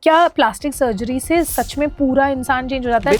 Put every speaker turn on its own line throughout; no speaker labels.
क्या plastic surgery से सच में पूरा इंसान चेंज हो जाता है?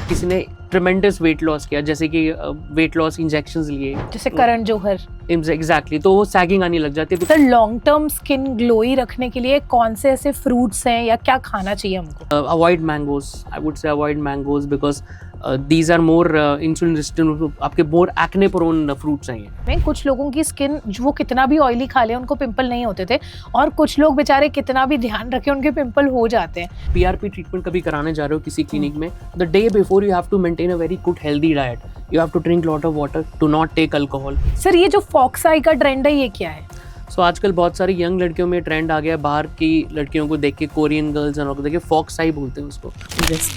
किसी ने ट्रेमेंडस वेट लॉस किया, जैसे कि वेट लॉस इंजेक्शंस लिए,
जैसे करण जौहर।
एग्जैक्टली, तो वो सैगिंग आने लग जाती है।
Sir, long term skin glowy रखने के लिए कौन से ऐसे फ्रूट्स हैं या क्या खाना चाहिए हमको?
Avoid mangoes, I would say avoid mangoes because these are more insulin resistant, आपके मोर एक्ने प्रोन फ्रूट्स हैं ये।
कुछ लोगों की स्किन वो कितना भी ऑयली खा ले उनको पिंपल नहीं होते थे, और कुछ लोग बेचारे कितना भी ध्यान रखें उनके पिंपल हो जाते हैं।
पीआरपी ट्रीटमेंट कभी कराने जा रहे हो किसी क्लिनिक में, the day before you have to maintain a very good healthy diet, you have to drink lot of water, do not take alcohol.
Sir, ये जो फॉक्स आई का ट्रेंड है ये क्या है?
सो आजकल बहुत सारी यंग लड़कियों में ट्रेंड आ गया, बाहर की लड़कियों को देख के, कोरियन गर्ल्स और देख के फॉक्स आई बोलते हैं उसको।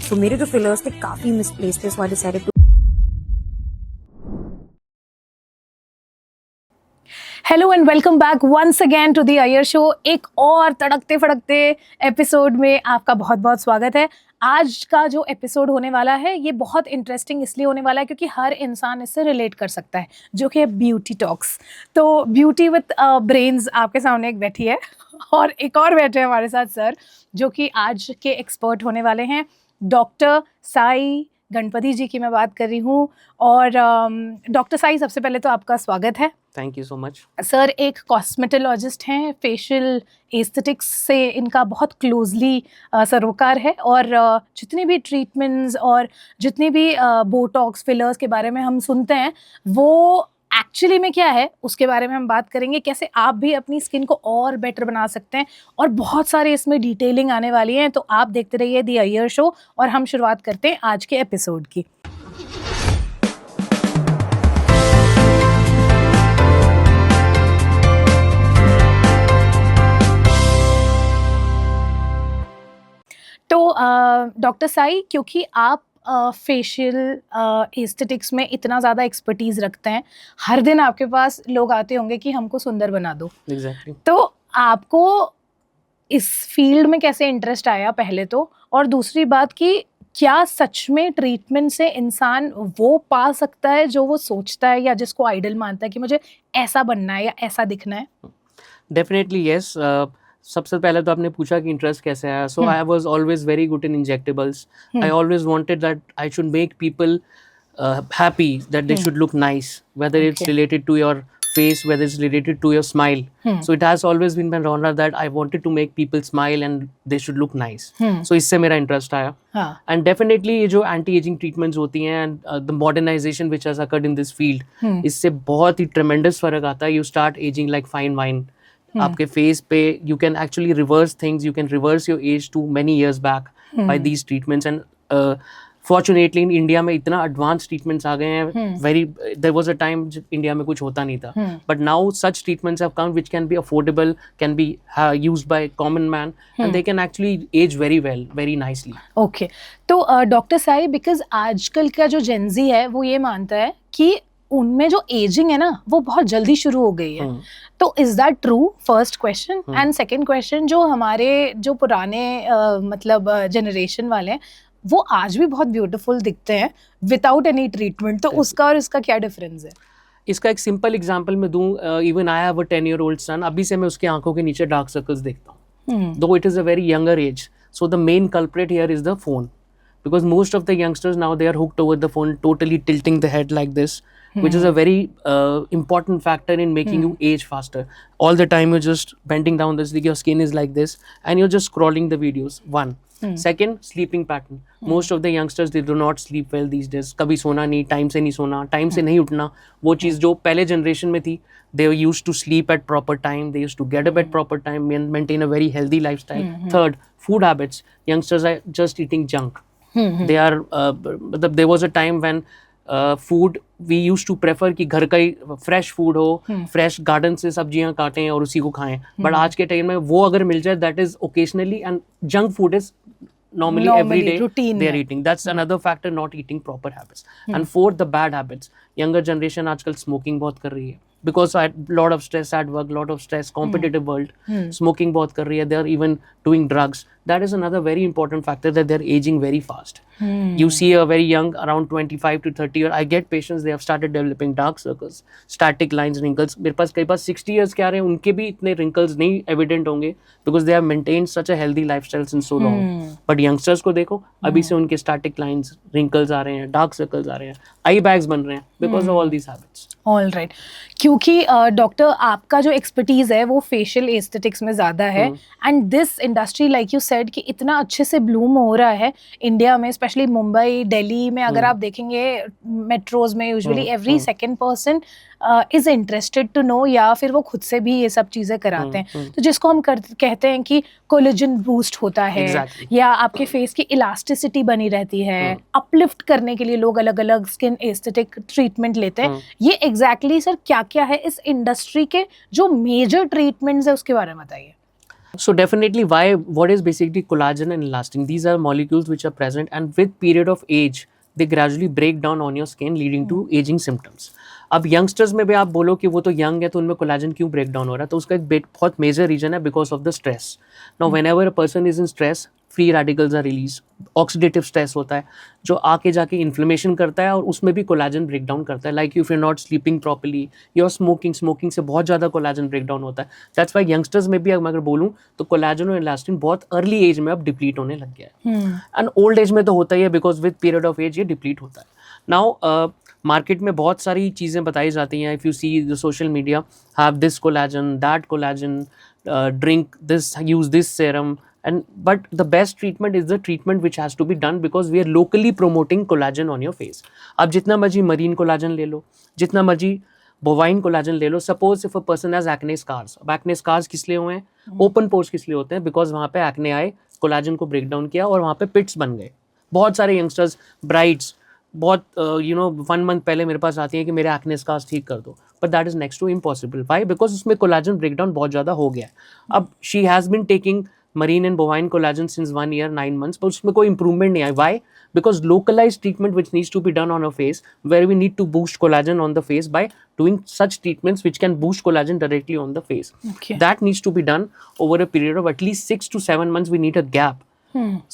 तो मेरे जो फिलर्स थे काफी मिसप्लेस्ड थे, so I decided to.
Hello and welcome back once again to the Iyer show. एक और तड़कते फड़कते एपिसोड में आपका बहुत बहुत स्वागत है। आज का जो एपिसोड होने वाला है ये बहुत इंटरेस्टिंग इसलिए होने वाला है क्योंकि हर इंसान इससे रिलेट कर सकता है, जो कि है ब्यूटी टॉक्स। तो ब्यूटी विद ब्रेन्स आपके सामने एक बैठी है और एक और बैठे हैं हमारे साथ सर, जो कि आज के एक्सपर्ट होने वाले हैं। डॉक्टर साई गणपति जी की मैं बात कर रही हूँ। और डॉक्टर साई, सबसे पहले तो आपका स्वागत है।
Thank you so much.
Sir एक कॉस्मेटोलॉजिस्ट हैं, फेशियल एस्थेटिक्स से इनका बहुत क्लोजली सरोकार है, और जितनी भी ट्रीटमेंट्स और जितनी भी बोटॉक्स फिलर्स के बारे में हम सुनते हैं वो एक्चुअली में क्या है उसके बारे में हम बात करेंगे, कैसे आप भी अपनी स्किन को और बेटर बना सकते हैं, और बहुत सारे इसमें डिटेलिंग आने वाली है। तो आप देखते रहिए द आयर शो, और हम शुरुआत करते हैं आज के एपिसोड की। तो डॉक्टर साई, क्योंकि आप फेशियल एस्थेटिक्स में इतना ज़्यादा एक्सपर्टीज़ रखते हैं, हर दिन आपके पास लोग आते होंगे कि हमको सुंदर बना दो।
एग्जैक्टली।
तो आपको इस फील्ड में कैसे इंटरेस्ट आया पहले तो, और दूसरी बात कि क्या सच में ट्रीटमेंट से इंसान वो पा सकता है जो वो सोचता है या जिसको आइडल मानता है कि मुझे ऐसा बनना है या ऐसा दिखना है?
Definitely yes. सबसे पहले तो आपने पूछा कि इंटरेस्ट कैसे आया। So I was always very good in injectables. I always wanted that I should make people happy, that they should look nice, whether it's related to your face, whether it's related to your smile. So it has always been my honor that I wanted to make people smile and they should look nice. So इससे मेरा interest आया। And definitely ये जो anti aging treatments होती हैं and the modernization which has occurred in this field, इससे बहुत ही tremendous फर्क आता है। You start aging like fine wine. आपके फेस पे you can actually reverse things, you can reverse your age to many years back by these treatments. And fortunately in India में इतना advanced treatments आ गए हैं। There was a time जब India में कुछ होता नहीं था, but now such treatments have come which can be affordable, can be used by common man, and they can actually age very well, very nicely.
Okay, तो doctor Sai, because आजकल का जो जेनजी है वो ये मानता है कि उनमें जो एजिंग है ना वो बहुत जल्दी शुरू हो गई है। तो is that true? First question. And second question, जो हमारे जो पुराने मतलब जनरेशन वाले हैं वो आज भी बहुत ब्यूटीफुल दिखते हैं विदाउट एनी ट्रीटमेंट, तो उसका और इसका क्या डिफरेंस है?
इसका एक सिंपल एग्जांपल मैं दूं। Even I have a 10-year-old सन, अभी से मैं उसके आंखों के नीचे डार्क सर्कल्स देखता हूँ, दो it is a very younger age. So the main culprit here is the phone, because most of the youngsters now, they are hooked over the phone, totally tilting the head like this, which is a very important factor in making you age faster. All the time you're just bending down, this your skin is like this, and you're just scrolling the videos. One. Second, sleeping pattern. Most of the youngsters, they do not sleep well these days. कभी सोना नहीं, time से नहीं सोना, time से नहीं उठना। वो चीज़ जो पहले जनरेशन में थी, they used to sleep at proper time, they used to get up at proper time and maintain a very healthy lifestyle. Third, food habits. Youngsters are just eating junk. They are there was a time when food we used to prefer कि घर का ही fresh food हो, fresh garden से सब्जियां काटें और उसी को खाएं। बट आज के टाइम में वो अगर मिल जाए, that is occasionally, and junk food is normally every day
routine
they are eating. That's another factor, not eating proper habits. And fourth, the bad habits. Younger generation आजकल स्मोकिंग बहुत कर रही है because lot of stress at work, lot of stress, competitive world, smoking बहुत कर रही है, they are even doing drugs. That is another very important factor that they're aging very fast. You see a very young, around 25 to 30 year, I get patients, they have started developing dark circles, static lines, wrinkles. मेरे पास कई बार 60 years के आ रहे हैं, उनके भी इतने wrinkles नहीं evident होंगे because they have maintained such a healthy lifestyle since so long. But youngsters को देखो, अभी से उनके static lines, wrinkles आ रहे हैं, dark circles आ रहे हैं, eye bags बन रहे हैं because of all these habits.
All right, क्योंकि डॉक्टर आपका जो एक्सपर्टीज है वो फेशियल एस्थेटिक्स में ज़्यादा है and this industry like you said कि इतना अच्छे से ब्लूम हो रहा है इंडिया में, स्पेशली मुंबई, दिल्ली में अगर आप देखेंगे मेट्रोज में usually every second person is interested to know, या फिर वो खुद से भी ये सब चीज़ें कराते हैं. तो जिसको हम कहते हैं कि कोलेजन बूस्ट होता है, या आपके फेस की इलास्टिसिटी बनी रहती है, अपलिफ्ट करने के लिए लोग अलग अलग स्किन एस्थेटिक ट्रीटमेंट लेते हैं. ये एग्जैक्टली सर क्या क्या है इस इंडस्ट्री के जो मेजर ट्रीटमेंट्स है उसके बारे में बताइए.
So definitely what is basically collagen and elastin? These are molecules which are present and with period of age, they gradually break down on your skin leading to aging symptoms. अब youngsters में भी आप बोलो कि वो तो young है तो उनमें कोलाजन क्यों ब्रेक डाउन हो रहा है, तो उसका एक बहुत मेजर रीजन है because of the stress. Now whenever a person is in stress, free radicals are release, oxidative stress होता है जो आके जाके इन्फ्लेमेशन करता है और उसमें भी कोलाजन ब्रेक डाउन करता है. Like if you are not sleeping properly, you are smoking से बहुत ज़्यादा कोलाजन ब्रेक डाउन होता है. दैट्स वाई यंगस्टर्स में भी अगर बोलूँ तो कोलाजन और इलास्टिन बहुत अर्ली एज में अब डिप्लीट होने लग गया है. एंड ओल्ड एज में तो होता ही है because with period of age ये डिप्लीट होता है. नाउ मार्केट में बहुत सारी चीज़ें बताई जाती हैं. If you see the social media, have this collagen, that collagen, drink this, use this serum, but the best treatment is the treatment which has to be done because we are locally promoting collagen on your face. आप जितना मर्जी marine collagen ले लो, जितना मर्जी bovine collagen ले लो. Suppose if a person has acne scars, अब acne scars किस लिए हुए हैं, ओपन पोर्स किस लिए होते हैं, बिकॉज वहाँ पे एक्ने आए, कोलाजन को ब्रेक डाउन किया और वहाँ पे पिट्स बन गए. बहुत सारे यंगस्टर्स, ब्राइड्स बहुत 1 month पहले मेरे पास आती हैं कि मेरे एक्ने स्कार्स ठीक कर दो, but that is next to impossible. Why? Because उसमें कोलाजन ब्रेकडाउन बहुत ज़्यादा हो गया है. अब she has been taking marine and bovine collagen since 1 year 9 months, but उसमें कोई improvement नहीं आया. Why? Because localized treatment which needs to be done on our face, where we need to boost collagen on the face by doing such treatments which can boost collagen directly on the face. Okay. That needs to be done over a period of at least 6 to 7 months. We need a gap.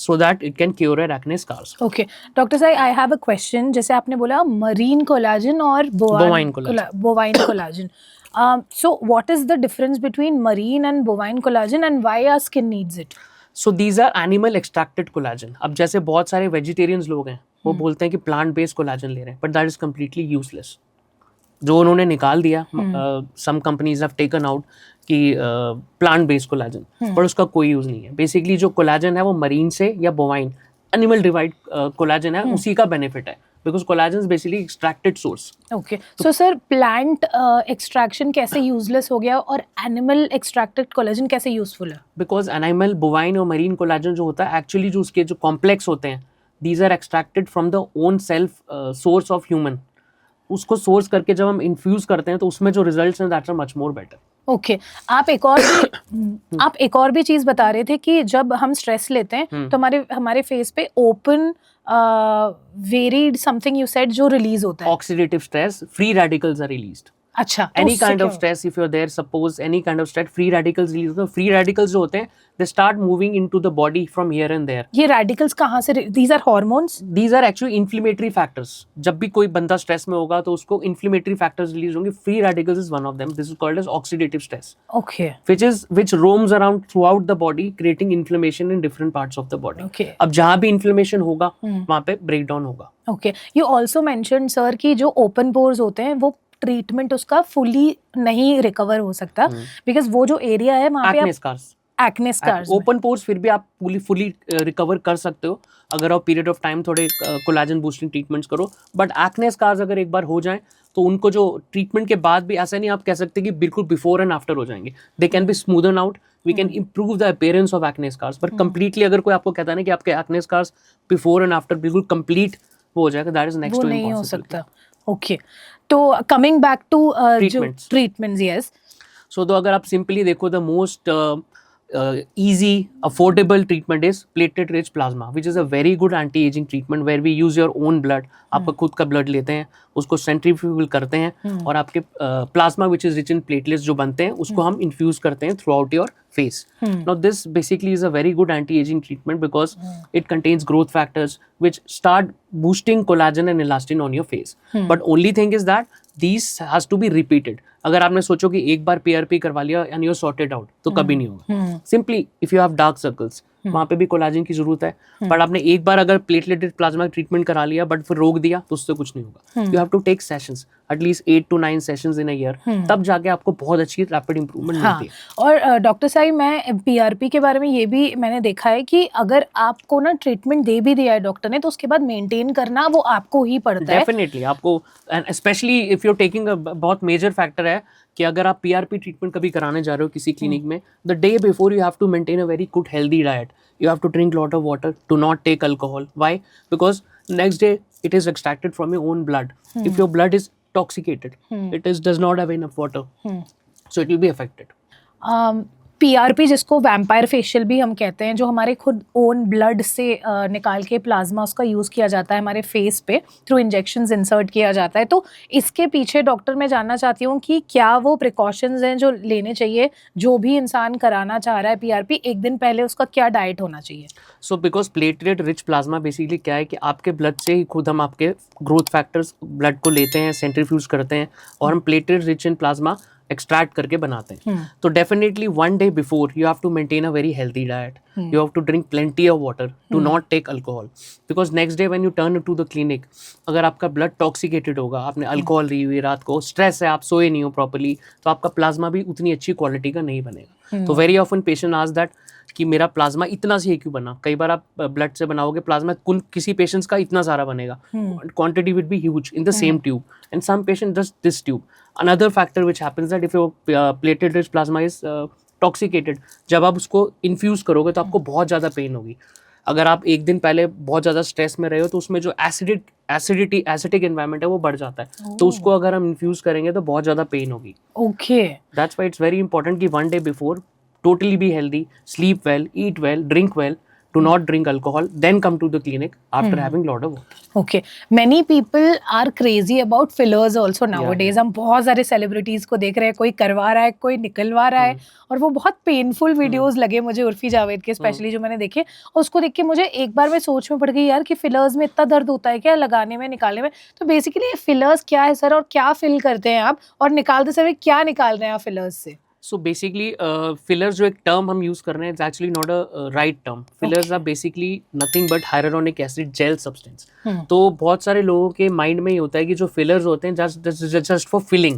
So that it can cure our acne scars.
Okay, Dr. Sai, I have a question. जैसे आपने बोला marine collagen और bovine collagen. So what is the difference between marine and bovine collagen and why our skin needs it?
So these are animal extracted collagen. अब जैसे बहुत सारे vegetarians लोग हैं वो बोलते हैं कि plant based collagen ले रहे हैं, but that is completely useless. जो उन्होंने निकाल दिया, some companies have taken out कि plant based collagen, but उसका कोई यूज नहीं है. बेसिकली जो कोलाजन है वो मरीन से या बोवाइन एनिमल डिराइव्ड कोलाजन है, उसी का बेनिफिट है because collagen is basically extracted source.
Okay, so sir plant extraction कैसे useless हो गया और animal extracted collagen कैसे useful है?
Because animal, bovine और marine collagen जो होता है actually जो उसके जो complex होते हैं, these are extracted from the own self source of human. उसको सोर्स करके जब हम इन्फ्यूज करते हैं तो उसमें जो रिजल्ट्स हैं that's are much more better.
Okay, आप एक और भी चीज बता रहे थे कि जब हम स्ट्रेस लेते हैं तो हमारे फेस पे open varied something you said जो रिलीज होता है.
Oxidative stress, free radicals are released.
अच्छा,
any kind of stress, if you're there, suppose any kind of stress, free radicals release. तो free radicals जो होते हैं they start moving into the body from here and there.
ये radicals कहाँ से? These are hormones?
These are actually inflammatory factors. जब भी कोई बंदा stress में होगा तो उसको inflammatory factors release होंगे. Free radicals is one of them. This is called as oxidative stress.
Okay.
Which roams around throughout the body, creating inflammation in different parts of the body.
Okay.
अब जहाँ भी inflammation होगा वहाँ पे breakdown होगा.
Okay. You also mentioned sir कि जो open pores होते हैं वो ट्रीटमेंट उसका फुली नहीं रिकवर हो सकता बिकॉज वो जो एरिया है वहाँ पे एक्ने स्कार्स,
ओपन पोर्स फिर भी आप फुली रिकवर कर सकते हो अगर आप पीरियड ऑफ टाइम थोड़े कोलाजन बूस्टिंग ट्रीटमेंट्स करो. बट एक्ने स्कार्स अगर एक बार हो जाएं तो उनको जो ट्रीटमेंट के बाद भी ऐसा नहीं आप कह सकते कि बिल्कुल बिफोर एंड आफ्टर हो जाएंगे. They can be smoothen out, we can improve the appearance of acne scars. But completely अगर कोई आपको कहता है ना कि आपके acne scars before and after बिल्कुल कंप्लीट वो हो जाएगा, दैट इज नेक्स्ट टू
नहीं हो सकता. ओके, तो coming back to treatments, yes.
So तो अगर आप सिंपली देखो the most easy, affordable treatment is platelet-rich plasma, which is a very good anti-aging treatment where we use your own blood. आपका खुद का blood लेते हैं, उसको centrifugal करते हैं और आपके plasma which is rich in platelets जो बनते हैं उसको हम infuse करते हैं throughout your face. Now this basically is a very good anti-aging treatment because it contains growth factors which start boosting collagen and elastin on your face. But only thing is that these has to be repeated. अगर आपने सोचो कि एक बार PRP करवा लिया and you sorted out तो कभी नहीं होगा. Simply if you have dark circles वहाँ पे भी कोलाजन की जरूरत है, बट आपने एक बार अगर प्लेटलेटेड प्लाज्मा ट्रीटमेंट करा लिया बट फिर रोक दिया तो उससे कुछ नहीं होगा. You have to take sessions at least 8 to 9 sessions in a year, तब जाके आपको बहुत अच्छी रैपिड इंप्रूवमेंट मिलती है.
और डॉक्टर साहब मैं PRP के बारे में ये भी मैंने देखा है कि अगर आपको ना ट्रीटमेंट दे भी दिया है डॉक्टर ने तो उसके बाद मेंटेन करना वो आपको ही पड़ता है.
डेफिनेटली आपको, and specially if you are taking बहुत मेजर फैक्टर है कि अगर आप PRP ट्रीटमेंट कभी कराने जा रहे हो किसी क्लिनिक में, the day before you have to maintain a very good healthy diet. You have to drink lot of water, do not take alcohol. Why? Because next day it is extracted from your own blood. If your blood is toxicated, does not have enough water, so it will be affected.
PRP जिसको vampire facial भी हम कहते हैं, जो हमारे खुद own blood से निकाल के प्लाज्मा उसका यूज़ किया जाता है हमारे फेस पे थ्रू इंजेक्शंस इंसर्ट किया जाता है. तो इसके पीछे डॉक्टर मैं जानना चाहती हूँ कि क्या वो प्रिकॉशंस हैं जो लेने चाहिए जो भी इंसान कराना चाह रहा है PRP, एक दिन पहले उसका क्या डाइट होना चाहिए?
So because platelet rich plasma basically क्या है कि आपके ब्लड से ही खुद हम आपके ग्रोथ फैक्टर्स ब्लड को लेते हैं, सेंट्रीफ्यूज करते हैं और हम platelet rich in plasma extract करके बनाते हैं. तो definitely one day before you have to maintain a very healthy diet. You have to drink plenty of water, do not take alcohol, because next day when you turn to the clinic, अगर आपका blood टॉक्सिकेटेड होगा, आपने alcohol ली हुई, रात को stress है, आप सोए नहीं हो प्रॉपर्ली, तो आपका प्लाज्मा भी उतनी अच्छी क्वालिटी का नहीं बनेगा. तो very often patient ask that कि मेरा प्लाज्मा इतना से क्यों बना. कई बार आप ब्लड से बनाओगे प्लाज्मा, कुल किसी पेशेंट्स का इतना सारा बनेगा, quantity will be huge in the same tube, and some patient just this tube. Another factor which happens that if your platelet rich plasma is toxicated, जब आप उसको इन्फ्यूज़ करोगे तो आपको बहुत ज़्यादा पेन होगी. अगर आप एक दिन पहले बहुत ज़्यादा स्ट्रेस में रहे हो तो उसमें जो एसिडिक एनवायरनमेंट है वो बढ़ जाता है. तो उसको अगर हम इन्फ्यूज़ करेंगे तो बहुत ज़्यादा पेन होगी.
Okay,
that's why it's very important कि one day before totally be healthy, sleep well, eat well, drink well, do not drink alcohol, then come to the clinic after having lot of water.
Okay, many people are crazy about fillers also nowadays. हम बहुत सारे celebrities को देख रहे हैं, कोई करवा रहा है, कोई निकलवा रहा है, और वो बहुत पेनफुल वीडियोस लगे मुझे उर्फी जावेद के स्पेशली जो मैंने देखे. और उसको देख के मुझे एक बार मैं सोच में पड़ गई यार कि फिलर्स में इतना दर्द होता है क्या लगाने में निकालने में. तो बेसिकली फिलर्स क्या है सर, और क्या फिल करते हैं आप, और निकालते समय क्या निकाल रहे हैं आप फिलर्स से?
So basically, fillers जो एक term हम use कर रहे हैं, it's actually not a right term. Fillers are basically nothing but hyaluronic acid gel substance. तो बहुत सारे लोगों के mind में ये होता है कि जो fillers होते हैं just for filling.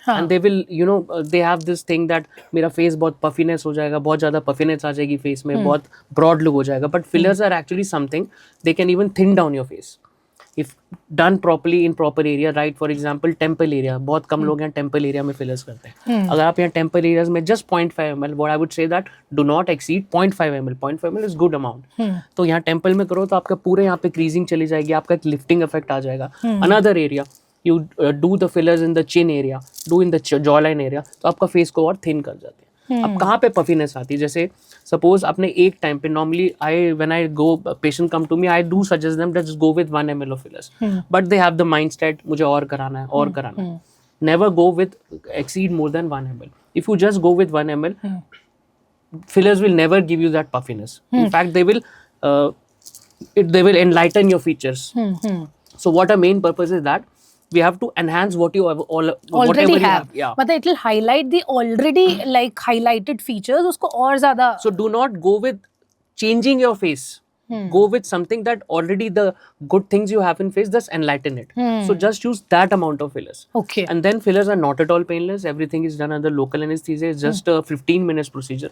And they will, you know, they have this thing that मेरा face बहुत puffiness हो जाएगा, बहुत ज़्यादा puffiness आ जाएगी face में, बहुत broad look हो जाएगा. But fillers are actually something they can even thin down your face. If done properly in proper area, right? For example, temple area. बहुत कम लोग यहाँ temple area में fillers करते हैं. अगर आप यहाँ temple areas में just 0.5 ml, what I would say that do not exceed 0.5 ml. 0.5 ml is good amount. तो यहाँ temple में करो तो आपका पूरे यहाँ पे creasing चली जाएगी, आपका एक lifting effect आ जाएगा. Another area, you do the fillers in the chin area, do in the jawline area, तो आपका face को और thin कर जाते हैं. अब कहाँ पे पफीनेस आती है? जैसे सपोज आपने एक टाइम पे, normally when I go patient come to me, I do suggest them that just go with 1 ml of fillers, but they have the mindset मुझे और कराना है और कराना है. Never go with exceed more than 1 ml. If you just go with 1 ml, fillers will never give you that puffiness. In fact, they will enlighten your features. So what our main purpose is that we have to enhance what you have
already have.
Yeah.
मतलब it will highlight the already like highlighted features, उसको और ज़्यादा.
So do not go with changing your face. Go with something that already the good things you have in face, just enlighten it. So just use that amount of fillers.
Okay.
And then fillers are not at all painless. Everything is done under local anesthesia. It's just a 15 minutes procedure.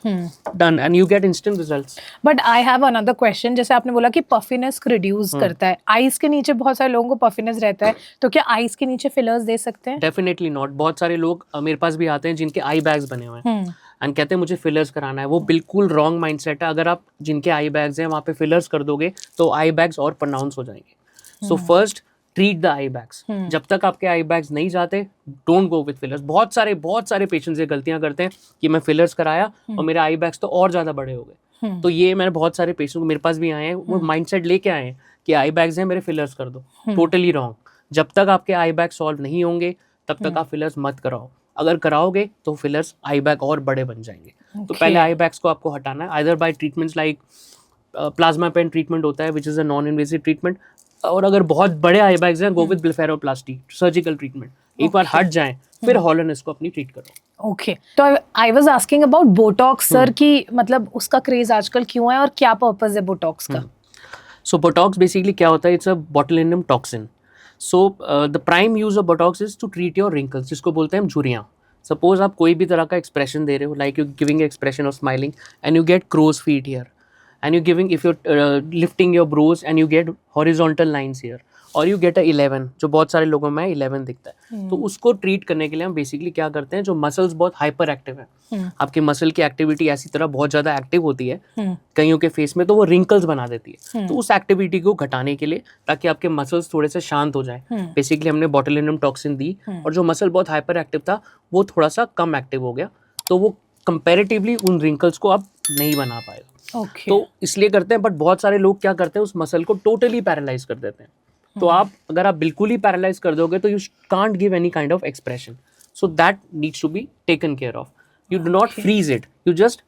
Done. And you get instant results.
But I have another question. जैसे आपने बोला कि puffiness reduce करता है, eyes के नीचे बहुत सारे लोगों को puffiness रहता है, तो क्या आइज के नीचे fillers दे सकते हैं?
Definitely not. बहुत सारे लोग मेरे पास भी आते हैं जिनके आई बैग्स बने हुए हैं एंड कहते हैं मुझे फिलर्स कराना है. वो बिल्कुल रॉन्ग माइंडसेट है. अगर आप जिनके आई बैग्स हैं वहाँ पे फिलर्स कर दोगे तो आई बैग्स और प्रोनाउंस हो जाएंगे. So first treat the I bags. जब तक आपके आई बैग्स नहीं जाते, डोंट गो विद फिलर्स। बहुत सारे पेशेंट्स ये गलतियां करते हैं कि मैं फिलर्स कराया और मेरे आई बैग्स तो और ज्यादा बड़े हो गए। तो ये मैंने बहुत सारे पेशेंट को, मेरे पास भी आए हैं, वो माइंडसेट लेके आए हैं कि आई बैग्स हैं, मेरे फिलर्स कर दो। Totally wrong. जब तक आपके आई बैग सॉल्व नहीं होंगे तब तक आप फिलर्स मत कराओ। अगर कराओगे तो फिलर्स आई बैग और बड़े बन जाएंगे। तो पहले आई बैग्स को आपको हटाना है, either by treatments like plasma pen treatment होता है, which is a non invasive treatment. और अगर बहुत बड़े आई बैग्स हैं, go with blepharoplasty, surgical treatment. एक बार हट जाएं, फिर हॉलोनेस को अपनी ट्रीट करो।
ओके, तो I was asking about Botox sir, कि मतलब उसका क्रेज आजकल क्यों है और क्या पर्पस है बोटॉक्स का?
सो बोटॉक्स बेसिकली क्या होता है? It's a botulinum toxin. So the prime use of botox is to treat your wrinkles, जिसको बोलते हैं हम झुर्रियाँ। सपोज आप कोई भी तरह का एक्सप्रेशन दे रहे हो, like you giving expression of smiling and you get crow's feet here, and you're giving, if you're lifting your brows and you get horizontal lines here, और you get a 11, जो बहुत सारे लोगों में 11 दिखता है। तो उसको ट्रीट करने के लिए हम बेसिकली क्या करते हैं, जो मसल्स बहुत हाइपर एक्टिव है, आपके मसल की एक्टिविटी ऐसी तरह बहुत ज़्यादा एक्टिव होती है कईयों के फेस में, तो वो रिंकल्स बना देती है। तो उस एक्टिविटी को घटाने के लिए, ताकि आपके मसल्स थोड़े से शांत हो जाए, बेसिकली हमने बोtulinum टॉक्सिन दी, और जो मसल बहुत हाइपर एक्टिव था वो थोड़ा सा कम एक्टिव हो गया, तो वो कंपेरेटिवली उन रिंकल्स को अब नहीं बना पाएगा। तो इसलिए करते हैं। बट बहुत सारे लोग क्या करते हैं, उस मसल को टोटली पैरालाइज कर देते हैं। तो अगर आप बिल्कुल ही पैरालाइज कर दोगे तो you can't give any kind of expression, so that needs to be taken care of. You do not freeze it, you just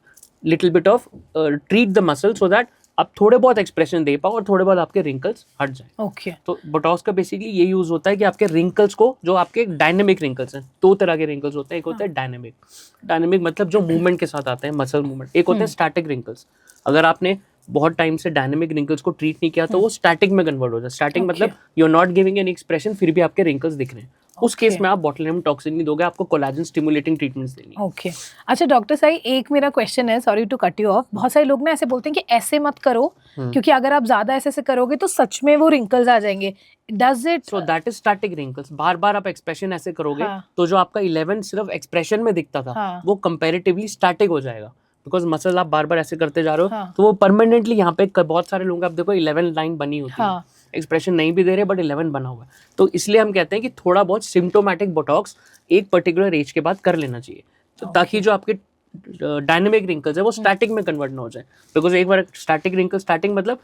little bit of treat the muscle, so that आप थोड़े बहुत expression दे पाओ और थोड़े बहुत आपके wrinkles हट जाए। तो बोटॉक्स का बेसिकली ये यूज होता है कि आपके रिंकल्स को, जो आपके डायनेमिक रिंकल्स हैं, दो तरह के रिंकल्स होते हैं। एक होता है डायनेमिक मतलब जो मूवमेंट के साथ आते हैं, मसल मूवमेंट। एक होते हैं स्टैटिक रिंकल्स। अगर आपने बहुत टाइम से डायनेमिक रिंकल्स को ट्रीट नहीं किया तो वो स्टैटिक में कन्वर्ट हो जाए। स्टैटिक मतलब you are not giving any expression, फिर भी आपके रिंकल्स दिख रहे हैं। उस केस में आप बोtulinum टॉक्सिन नहीं दोगे, आपको कोलेजन स्टिमुलेटिंग ट्रीटमेंट्स देनी है।
ओके, अच्छा डॉक्टर साई, एक मेरा क्वेश्चन है, sorry to cut you off. बहुत सारे लोग ना ऐसे बोलते हैं कि ऐसे मत करो, क्योंकि अगर आप ज्यादा ऐसे करोगे तो सच में वो रिंकल्स आ जाएंगे। Does it?
So that is static wrinkles. बार बार आप एक्सप्रेशन ऐसे करोगे तो जो आपका 11 सिर्फ एक्सप्रेशन में दिखता था वो कंपेरेटिवली स्टैटिक हो जाएगा, बिकॉज मसल आप बार बार ऐसे करते जा रहे हो। तो वो परमानेंटली यहाँ पे बहुत सारे लोग, आप देखो 11 लाइन बनी होती है, एक्सप्रेशन नहीं भी दे रहे बट 11 बना हुआ है। तो इसलिए हम कहते हैं कि थोड़ा बहुत सिम्टोमेटिक बोटॉक्स एक पर्टिकुलर एज के बाद कर लेना चाहिए, तो ताकि जो आपके डायनेमिक रिंकल्स है वो स्टैटिक में कन्वर्ट ना हो जाए। बिकॉज एक बार स्टैटिक रिंकल, स्टैटिक मतलब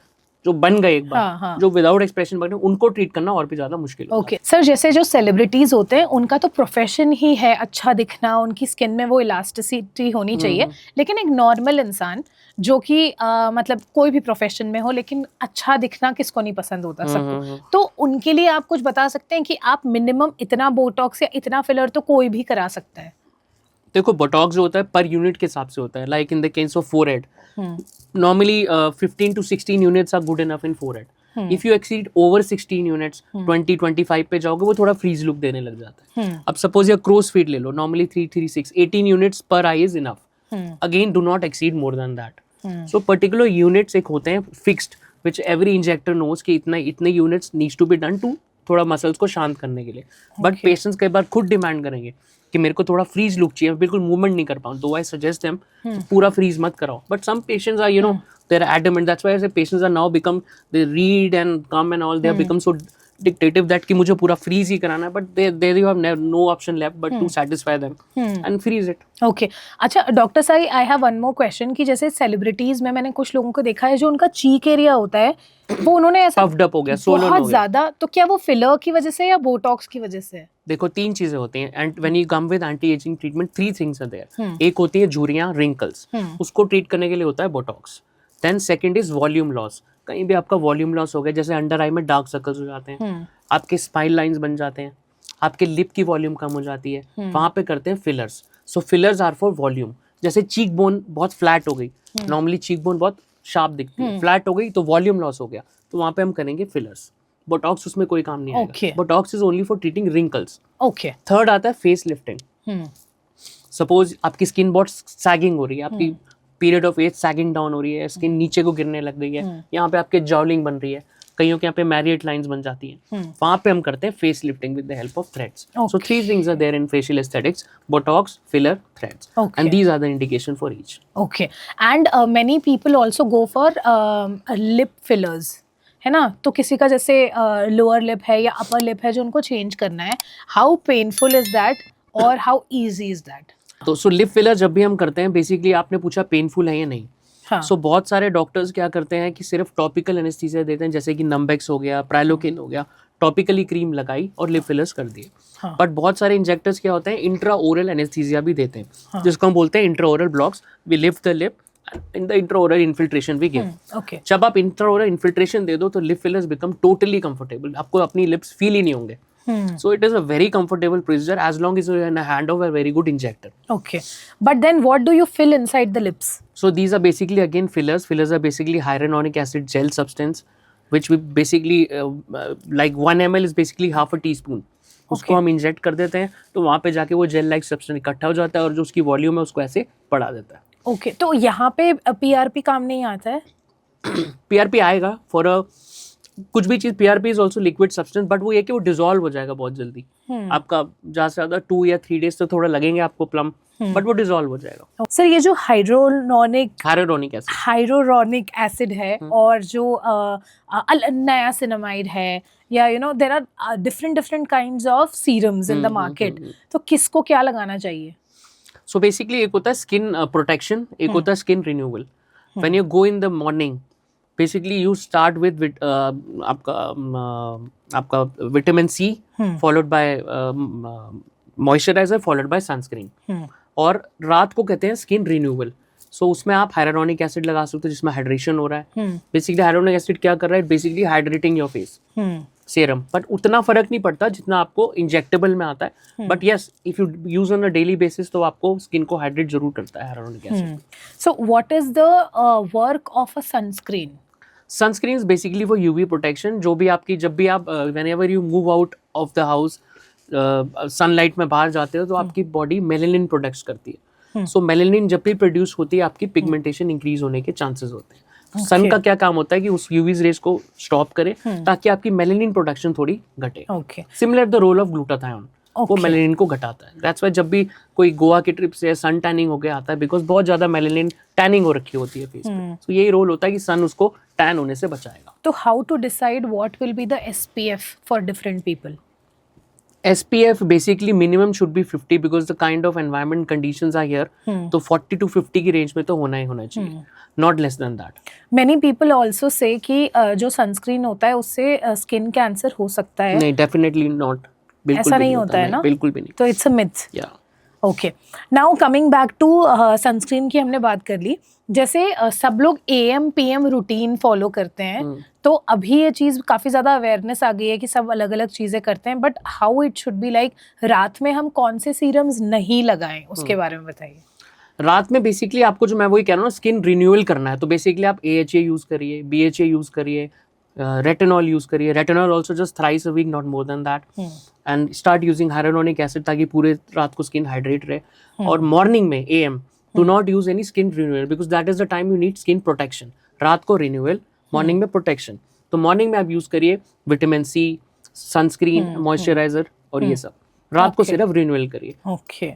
जो बन गए एक बार, जो विदाउट एक्सप्रेशन बने, उनको ट्रीट करना और भी ज्यादा मुश्किल है।
ओके सर, जैसे जो सेलिब्रिटीज होते हैं उनका तो प्रोफेशन ही है अच्छा दिखना, उनकी स्किन में वो इलास्टिसिटी होनी चाहिए, लेकिन एक नॉर्मल इंसान जो कि मतलब कोई भी प्रोफेशन में हो, लेकिन अच्छा दिखना किसको नहीं पसंद होता, सबको। तो उनके लिए आप कुछ बता सकते हैं कि आप मिनिमम इतना बोटॉक्स या इतना फिलर तो कोई भी करा सकता है?
देखो, बोटॉक्स जो होता है पर यूनिट के हिसाब से होता है। Like in the case of forehead, normally 15 to 16 units are good enough in forehead. If you exceed over 16 units, 20-25 पे जाओगे, वो थोड़ा फ्रीज लुक देने लग जाता है। अब सपोज या क्रोज फीट ले लो, नॉर्मली 3-6, 18 यूनिट्स पर eye is enough. Again do not exceed more than that. So particular units एक होते हैं fixed, which every injector knows कि इतने units needs to be done to थोड़ा मसल्स को शांत करने के लिए। बट पेशेंट्स कई बार खुद डिमांड करेंगे कि मेरे को थोड़ा फ्रीज लुक चाहिए, बिल्कुल मूवमेंट नहीं कर पाऊँ, तो आई सजेस्ट देम पूरा फ्रीज मत कराओ। But some patients are, you know, they are adamant. That's why I say patients are now become, they read and come and all, they have become so dictative that कि मुझे पूरा freeze ही कराना है, but they you have no option left but to satisfy them and freeze it.
Okay. अच्छा doctor Sai, I have one more question कि जैसे celebrities में मैंने कुछ लोगों को देखा है जो उनका चीक एरिया होता है वो उन्होंने ऐसा
puffed up हो गया, swollen हो गया
बहुत ज्यादा, तो क्या वो फिलर की वजह से या बोटॉक्स की वजह से?
देखो, तीन चीजें होती हैं and when you come with anti ageing treatment, 3 things are there. एक होती है झुर्रियां, रिंकल्स, उसको ट्रीट करने के लिए होता है Botox. Then second is volume loss. कहीं भी आपका वॉल्यूम लॉस हो गया, जैसे अंडर आई में डार्क सर्कल्स हो जाते हैं, आपके स्माइल लाइंस बन जाते हैं, आपके लिप की वॉल्यूम कम हो जाती है, वहां पे करते हैं fillers. So fillers are for volume. जैसे चीक बोन बहुत फ्लैट हो गई, नॉर्मली चीक बोन बहुत शार्प दिखती है, फ्लैट हो गई तो वॉल्यूम लॉस हो गया, तो वहां पे हम करेंगे फिलर्स। बोटॉक्स उसमें कोई काम नहीं आएगा। Botox is only for treating wrinkles.
Okay.
Third आता है फेस लिफ्टिंग। सपोज आपकी स्किन बहुत सैगिंग हो रही है, आपकी period of age sagging down हो रही है, स्किन नीचे को गिरने लग गई है, यहाँ पे आपके जॉवलिंग बन रही है, कईयों के यहाँ पे मैरिएट लाइंस बन जाती हैं, वहां पे हम करते हैं face lifting with the help of threads. So 3 things are there in facial aesthetics: Botox, filler, threads, and these are the indication for each.
Okay. And many people also go for lip fillers. है ना, तो किसी का जैसे lower lip है या upper lip है जो उनको चेंज करना है, हाउ पेनफुल इज दैट और हाउ इजी इज दैट?
तो सो लिप फिलर जब भी हम करते हैं, बेसिकली आपने पूछा पेनफुल है या नहीं.
हाँ.
सो बहुत सारे डॉक्टर्स क्या करते हैं कि सिर्फ टॉपिकल एनेस्थीसिया देते हैं, जैसे कि नम्बेक्स हो गया, प्राइलोकिन हो गया, टॉपिकली क्रीम लगाई और लिप फिलर्स कर दिए.
हाँ.
बट बहुत सारे इंजेक्टर्स क्या होते हैं, इंट्रा ओरल एनेस्थीसिया भी देते हैं.
हाँ.
जिसको हम बोलते हैं intra oral blocks. We lift the lip, in the intra oral infiltration we give.
Okay.
जब आप इंट्रा ओरल इन्फिल्ट्रेशन दे दो तो lip fillers become totally comfortable. आपको अपनी लिप्स फील ही नहीं होंगे. So it is a very comfortable procedure as long as you're in the hand of a very good injector.
Okay. But then what do you fill inside the lips?
So these are basically again fillers. Fillers are basically hyaluronic acid gel substance, which we basically like 1 ml is basically half a teaspoon. उसको हम inject कर देते हैं तो वहाँ पे जाके वो जेल लाइक सब्सटेंस इकट्ठा हो जाता है और जो उसकी वॉल्यूम है उसको ऐसे बढ़ा देता है.
ओके. तो यहाँ पे पीआरपी काम नहीं आता है?
पीआरपी आएगा फॉर अ कुछ भी चीज. PRP is also liquid substance, but वो ये कि वो डिजोल्व हो जाएगा बहुत जल्दी. आपका ज्यादा से ज्यादा 2 या 3 डेज तो थोड़ा लगेंगे आपको प्लम, बट वो डिजोल्व हो जाएगा.
सर ये जो हाइड्रोरॉनिक एसिड है और जो नियासिनामाइड है या there are different kinds of serums in the market, तो किसको क्या लगाना चाहिए?
सो बेसिकली एक होता है स्किन प्रोटेक्शन, एक होता है skin renewal. When you go in the morning, basically you start with आपका vitamin C followed by moisturiser followed by sunscreen. और रात को कहते हैं स्किन रिन्यूअल. सो उसमें आप हाइलुरोनिक एसिड लगा सकते हो जिसमें हाइड्रेशन हो रहा है. बेसिकली हाइलुरोनिक एसिड क्या कर रहा है, basically hydrating your face serum. But उतना फर्क नहीं पड़ता जितना आपको इंजेक्टेबल में आता है. But yes, if you use on a daily basis तो आपको स्किन को हाइड्रेट जरूर करता है hyaluronic acid.
So what is the work of a sunscreen?
Sunscreen is basically for UV protection. जो भी आपकी, जब भी आप whenever you move out of the house, sunlight में बाहर जाते हो तो आपकी बॉडी मेलानिन प्रोडक्ट्स करती है. सो मेलानिन जब भी प्रोड्यूस होती है आपकी पिगमेंटेशन इंक्रीज होने के चांसेस होते हैं. सन का क्या काम होता है कि उस यूवी रेज को स्टॉप करे ताकि आपकी मेलानिन प्रोडक्शन थोड़ी घटे. Similar the role of glutathione, वो मेलानिन को घटाता है. दैट्स व्हाई जब भी कोई गोवा की ट्रिप से सन टैनिंग हो गया आता है, बिकॉज बहुत ज्यादा मेलानिन टैनिंग हो रखी होती है फेस पे. तो यही रोल होता है कि सन उसको टैन होने से बचाएगा.
तो how to decide what will be the SPF for different people?
SPF basically minimum should be 50 because the kind of environment conditions are here. तो 40 to 50 की रेंज में तो होना ही होना चाहिए, not less than that.
Many people also say कि जो sunscreen होता है उससे स्किन कैंसर हो सकता है.
नहीं, definitely not. बिल्कुल
ऐसा नहीं होता है ना?
बिल्कुल भी नहीं.
तो it's a myth.
Yeah.
Okay. Now coming back to sunscreen की हमने बात कर ली. जैसे सब लोग AM PM रूटीन फॉलो करते हैं, तो अभी ये चीज़ काफ़ी ज़्यादा अवेयरनेस आ गई है कि सब अलग अलग चीज़ें करते हैं, but how it should be like रात में हम कौन से सीरम्स नहीं लगाएं, उसके बारे में बताइए.
रात में बेसिकली आपको, जो मैं वही कह रहा हूँ, स्किन रिन्यूअल करना है तो बेसिकली आप AHA यूज़ करिए, BHA यूज़ करिए, रेटिनॉल यूज़ करिए. Retinol also just thrice a week, not more than that. And start using hyaluronic acid ताकि पूरे रात को स्किन हाइड्रेट रहे. और मॉर्निंग में AM do not use any skin renewal because that is the time you need skin protection. रात को renewal, morning में protection. तो morning में आप use करिए विटामिन C, सनस्क्रीन, मॉइस्चराइजर और ये सब. रात को सिर्फ रिन्यूअल करिए.
Okay.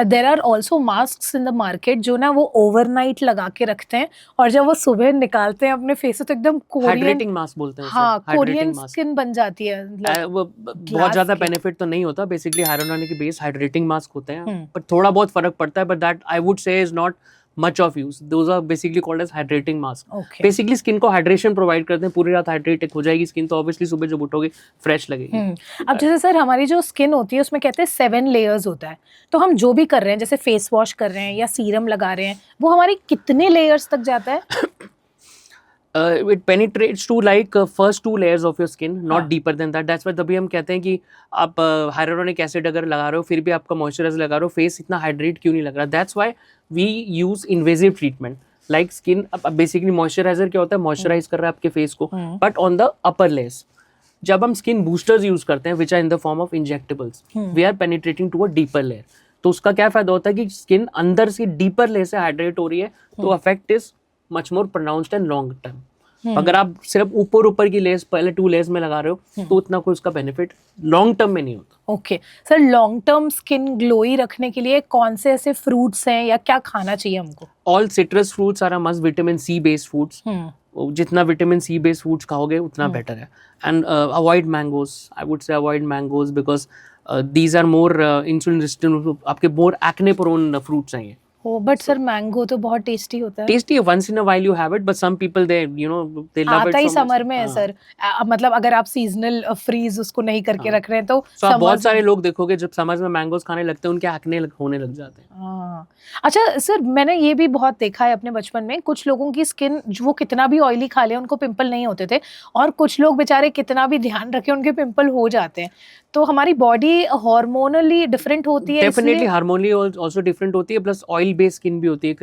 There are also masks in the market जो ना वो ओवरनाइट लगा के रखते हैं और जब वो सुबह निकालते हैं अपने फेस से तो एकदम कोरियन,
हाइड्रेटिंग मास्क बोलते हैं.
हाँ, कोरियन स्किन बन जाती है.
वो बहुत ज्यादा बेनिफिट तो नहीं होता. Basically hyaluronic base hydrating mask होते हैं, पर थोड़ा बहुत फर्क पड़ता है. बट दैट आई वुड से is not much of use. Those are basically called as hydrating mask.
Okay.
Basically skin को hydration provide करते हैं. पूरी रात hydrated हो जाएगी स्किन तो obviously सुबह जब उठोगे fresh लगेगी.
अब जैसे सर हमारी जो स्किन होती है उसमें कहते हैं 7 layers होता है, तो हम जो भी कर रहे हैं जैसे फेस वॉश कर रहे हैं या सीरम लगा रहे हैं, वो हमारी कितने layers तक जाता है?
It penetrates to like first 2 layers of your skin, not deeper than that. That's why तभी हम कहते हैं कि आप हाइलुरोनिक एसिड अगर लगा रहे हो फिर भी आपका मॉइस्चराइजर लगा रहे हो, फेस इतना हाइड्रेट क्यों नहीं लग रहा? That's why we use invasive treatment like skin. Basically moisturiser क्या होता है, मॉइस्चराइज कर रहा है आपके फेस को, but on the upper layers. जब हम स्किन बूस्टर्स यूज करते हैं which are in the form of injectables, we are penetrating to a deeper layer. तो उसका क्या फायदा होता है कि स्किन अंदर से डीपर लेयर से हाइड्रेट हो रही है, तो affect is much more pronounced and long term. अगर आप सिर्फ ऊपर की लेयर्स पहले 2 लेयर्स में लगा रहे हो तो उतना कोई उसका बेनिफिट लॉन्ग टर्म में नहीं होता.
Okay sir, long term skin glowy रखने के लिए कौन से ऐसे फ्रूट्स हैं या क्या खाना चाहिए हमको?
All citrus fruits are a must. Vitamin C based foods, जितना विटामिन सी बेस्ड फूड्स खाओगे उतना बेटर है. And avoid mangoes. I would say avoid mangoes because these are more insulin resistant. आपके मोर एक्ने प्रोन फ्रूट्स हैं ये.
ओ but sir mango तो बहुत tasty होता है.
टेस्टी है, once in a while you have it, but some people they they love it
आता ही
so much.
Summer में है
हाँ.
सर. मतलब अगर आप सीजनल फ्रीज उसको नहीं करके
हाँ.
रख रहे हैं तो
So आप
summer
बहुत सारे
में-
लोग देखोगे जब समझ में मैंगोज खाने लगते हैं उनके एक्ने होने लग जाते हैं.
हाँ. अच्छा सर मैंने ये भी बहुत देखा है अपने बचपन में, कुछ लोगों की स्किन वो कितना भी ऑयली खा ले उनको पिंपल नहीं होते थे, और कुछ लोग बेचारे कितना भी ध्यान रखे उनके पिंपल हो जाते हैं. तो हमारी बॉडी हार्मोनली डिफरेंट होती है
डेफिनेटली
इसलिए,
हार्मोनली आल्सो डिफरेंट होती है, प्लस ऑयल बेस्ड स्किन भी होती है.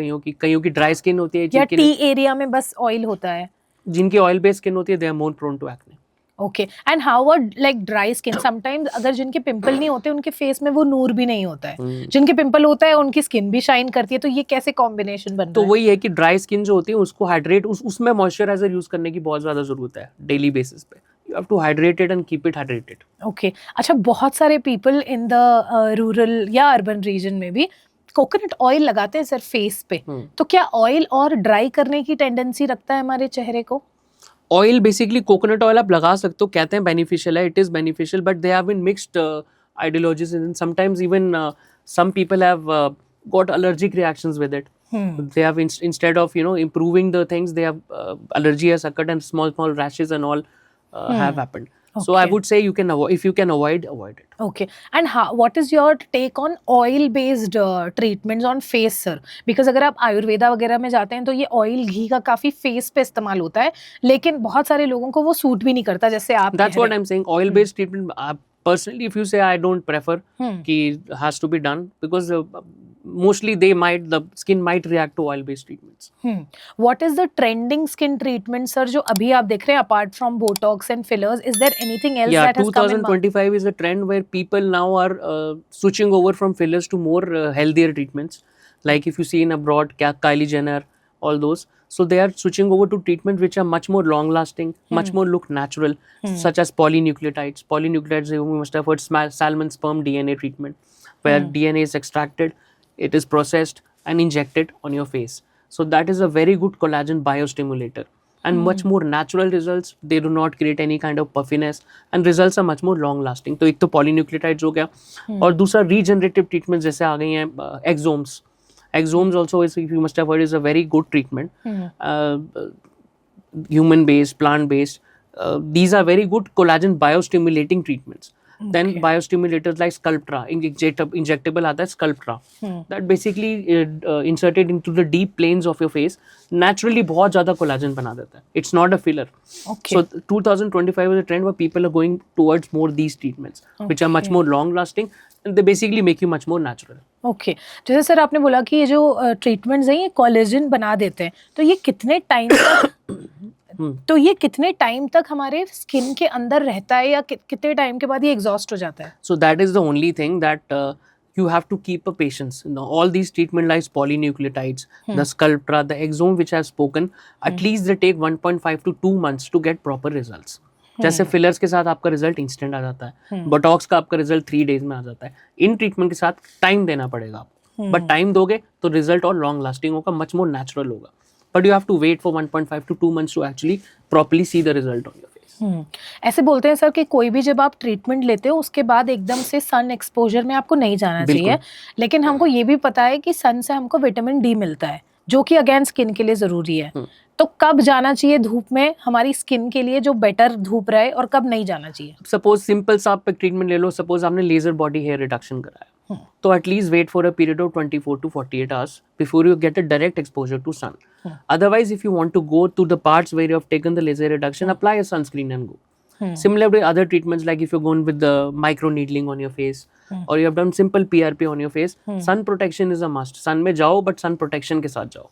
कईयों की ड्राई स्किन होती है.
या
जिनकी
टी एरिया में बस ऑयल होता है.
जिनकी ऑयल बेस्ड स्किन होती है they are more prone to acne.
Okay and how are like dry skin, sometimes अगर जिनके पिंपल नहीं होते उनके फेस में वो नूर भी नहीं होता है, जिनके पिंपल होता है उनकी स्किन भी शाइन करती है, तो ये कैसे कॉम्बिनेशन बन
तो
रहा है?
वही है कि ड्राई स्किन जो होती है उसको हाइड्रेट उसमें मॉइस्चराइजर यूज करने की बहुत ज्यादा जरूरत है डेली बेसिस पे. You have to hydrate it and keep it hydrated.
Okay अच्छा, बहुत सारे पीपल इन द रूरल या अर्बन रीजन में भी कोकोनट ऑयल लगाते हैं सर फेस पे, तो क्या ऑयल और ड्राई करने की टेंडेंसी रखता है हमारे चेहरे को?
ऑयल बेसिकली कोकोनट ऑयल आप लगा सकते हो, कहते हैं बेनिफिशियल है, it is beneficial, but they have been mixed ideologies and sometimes even some people have got allergic reactions with it. They have instead of improving the things, they have allergy has occurred and small rashes and all have happened. So I
Okay.
would say you can avoid, if you can avoid it.
Okay, and what is your take on oil based treatments on face sir? Because अगर आप आयुर्वेदा वगैरह में जाते हैं तो ये oil घी का काफी फेस पे इस्तेमाल होता है, लेकिन बहुत सारे लोगों को वो सूट भी नहीं करता जैसे आप
That's
कह
what
रहे
I'm saying. Oil based treatment, personally if you say, I don't prefer कि has to be done because mostly the skin might react to oil based treatments.
What is the trending skin treatment sir जो अभी आप देख रहे हैं apart from Botox and fillers? Is there anything else
Yeah,
that has come in market?
2025 is a trend where people now are switching over from fillers to more healthier treatments. Like if you see in abroad, Kylie Jenner, all those. So they are switching over to treatments which are much more long lasting, much more look natural, such as polynucleotides. Polynucleotides, you must have heard salmon sperm DNA treatment, where DNA is extracted, it is processed and injected on your face. So that is a very good collagen biostimulator. And much more natural results. They do not create any kind of puffiness and results are much more long lasting. तो एक तो polynucleotides हो गया, और दूसरा regenerative treatments जैसे आ गई हैं exomes. Exomes also is, if you must have heard, is a very good treatment. Human based, plant based. These are very good collagen biostimulating treatments. Then biostimulators like Sculptra, injectable आता है Sculptra. That basically inserted into the deep planes of your face naturally बहुत ज़्यादा collagen बना देता है. It's not a filler.
Okay.
So 2025 is a trend where people are going towards more these treatments, which are much more long lasting and they basically make you much more natural.
Okay जैसे sir आपने बोला कि ये जो treatments हैं ये collagen बना देते हैं, तो ये कितने टाइम तक तो ये कितने टाइम तक हमारे स्किन के अंदर रहता है, या कितने टाइम के बाद ये एग्जॉस्ट हो जाता है?
So that is the only thing that you have to keep a patience. All these treatment like polynucleotides, the Sculptra, the Exome which I have spoken, at least they take 1.5 to 2 months to get proper results. जैसे fillers के साथ आपका result instant आ जाता है, Botox का आपका result 3 days में आ जाता है. इन ट्रीटमेंट के साथ टाइम देना पड़ेगा आपको, बट टाइम दोगे तो रिजल्ट और लॉन्ग लास्टिंग होगा, मच मोर नेचुरल होगा. But you have to wait for 1.5 to 2 months to actually properly see the result on your face.
ऐसे बोलते हैं सर कि कोई भी जब आप ट्रीटमेंट लेते हो उसके बाद एकदम से सन एक्सपोजर में आपको नहीं जाना चाहिए, लेकिन हमको ये भी पता है कि सन से हमको विटामिन डी मिलता है जो कि अगेन स्किन के लिए जरूरी है. तो कब जाना चाहिए धूप में हमारी स्किन के लिए जो बेटर धूप रहे, और कब नहीं जाना चाहिए?
सपोज सिंपल सा आप ट्रीटमेंट ले लो, सपोज आपने लेजर बॉडी हेयर रिडक्शन कराया, तो at least wait for a period of 24 to 48 hours before you get a direct exposure to sun. Otherwise, if you want to go to the parts where you have taken the laser reduction, apply a sunscreen and go. Similar with other treatments, like if you're going with the micro needling on your face, or you have done simple PRP on your face, sun protection is a must. Sun में जाओ, but sun protection के साथ जाओ.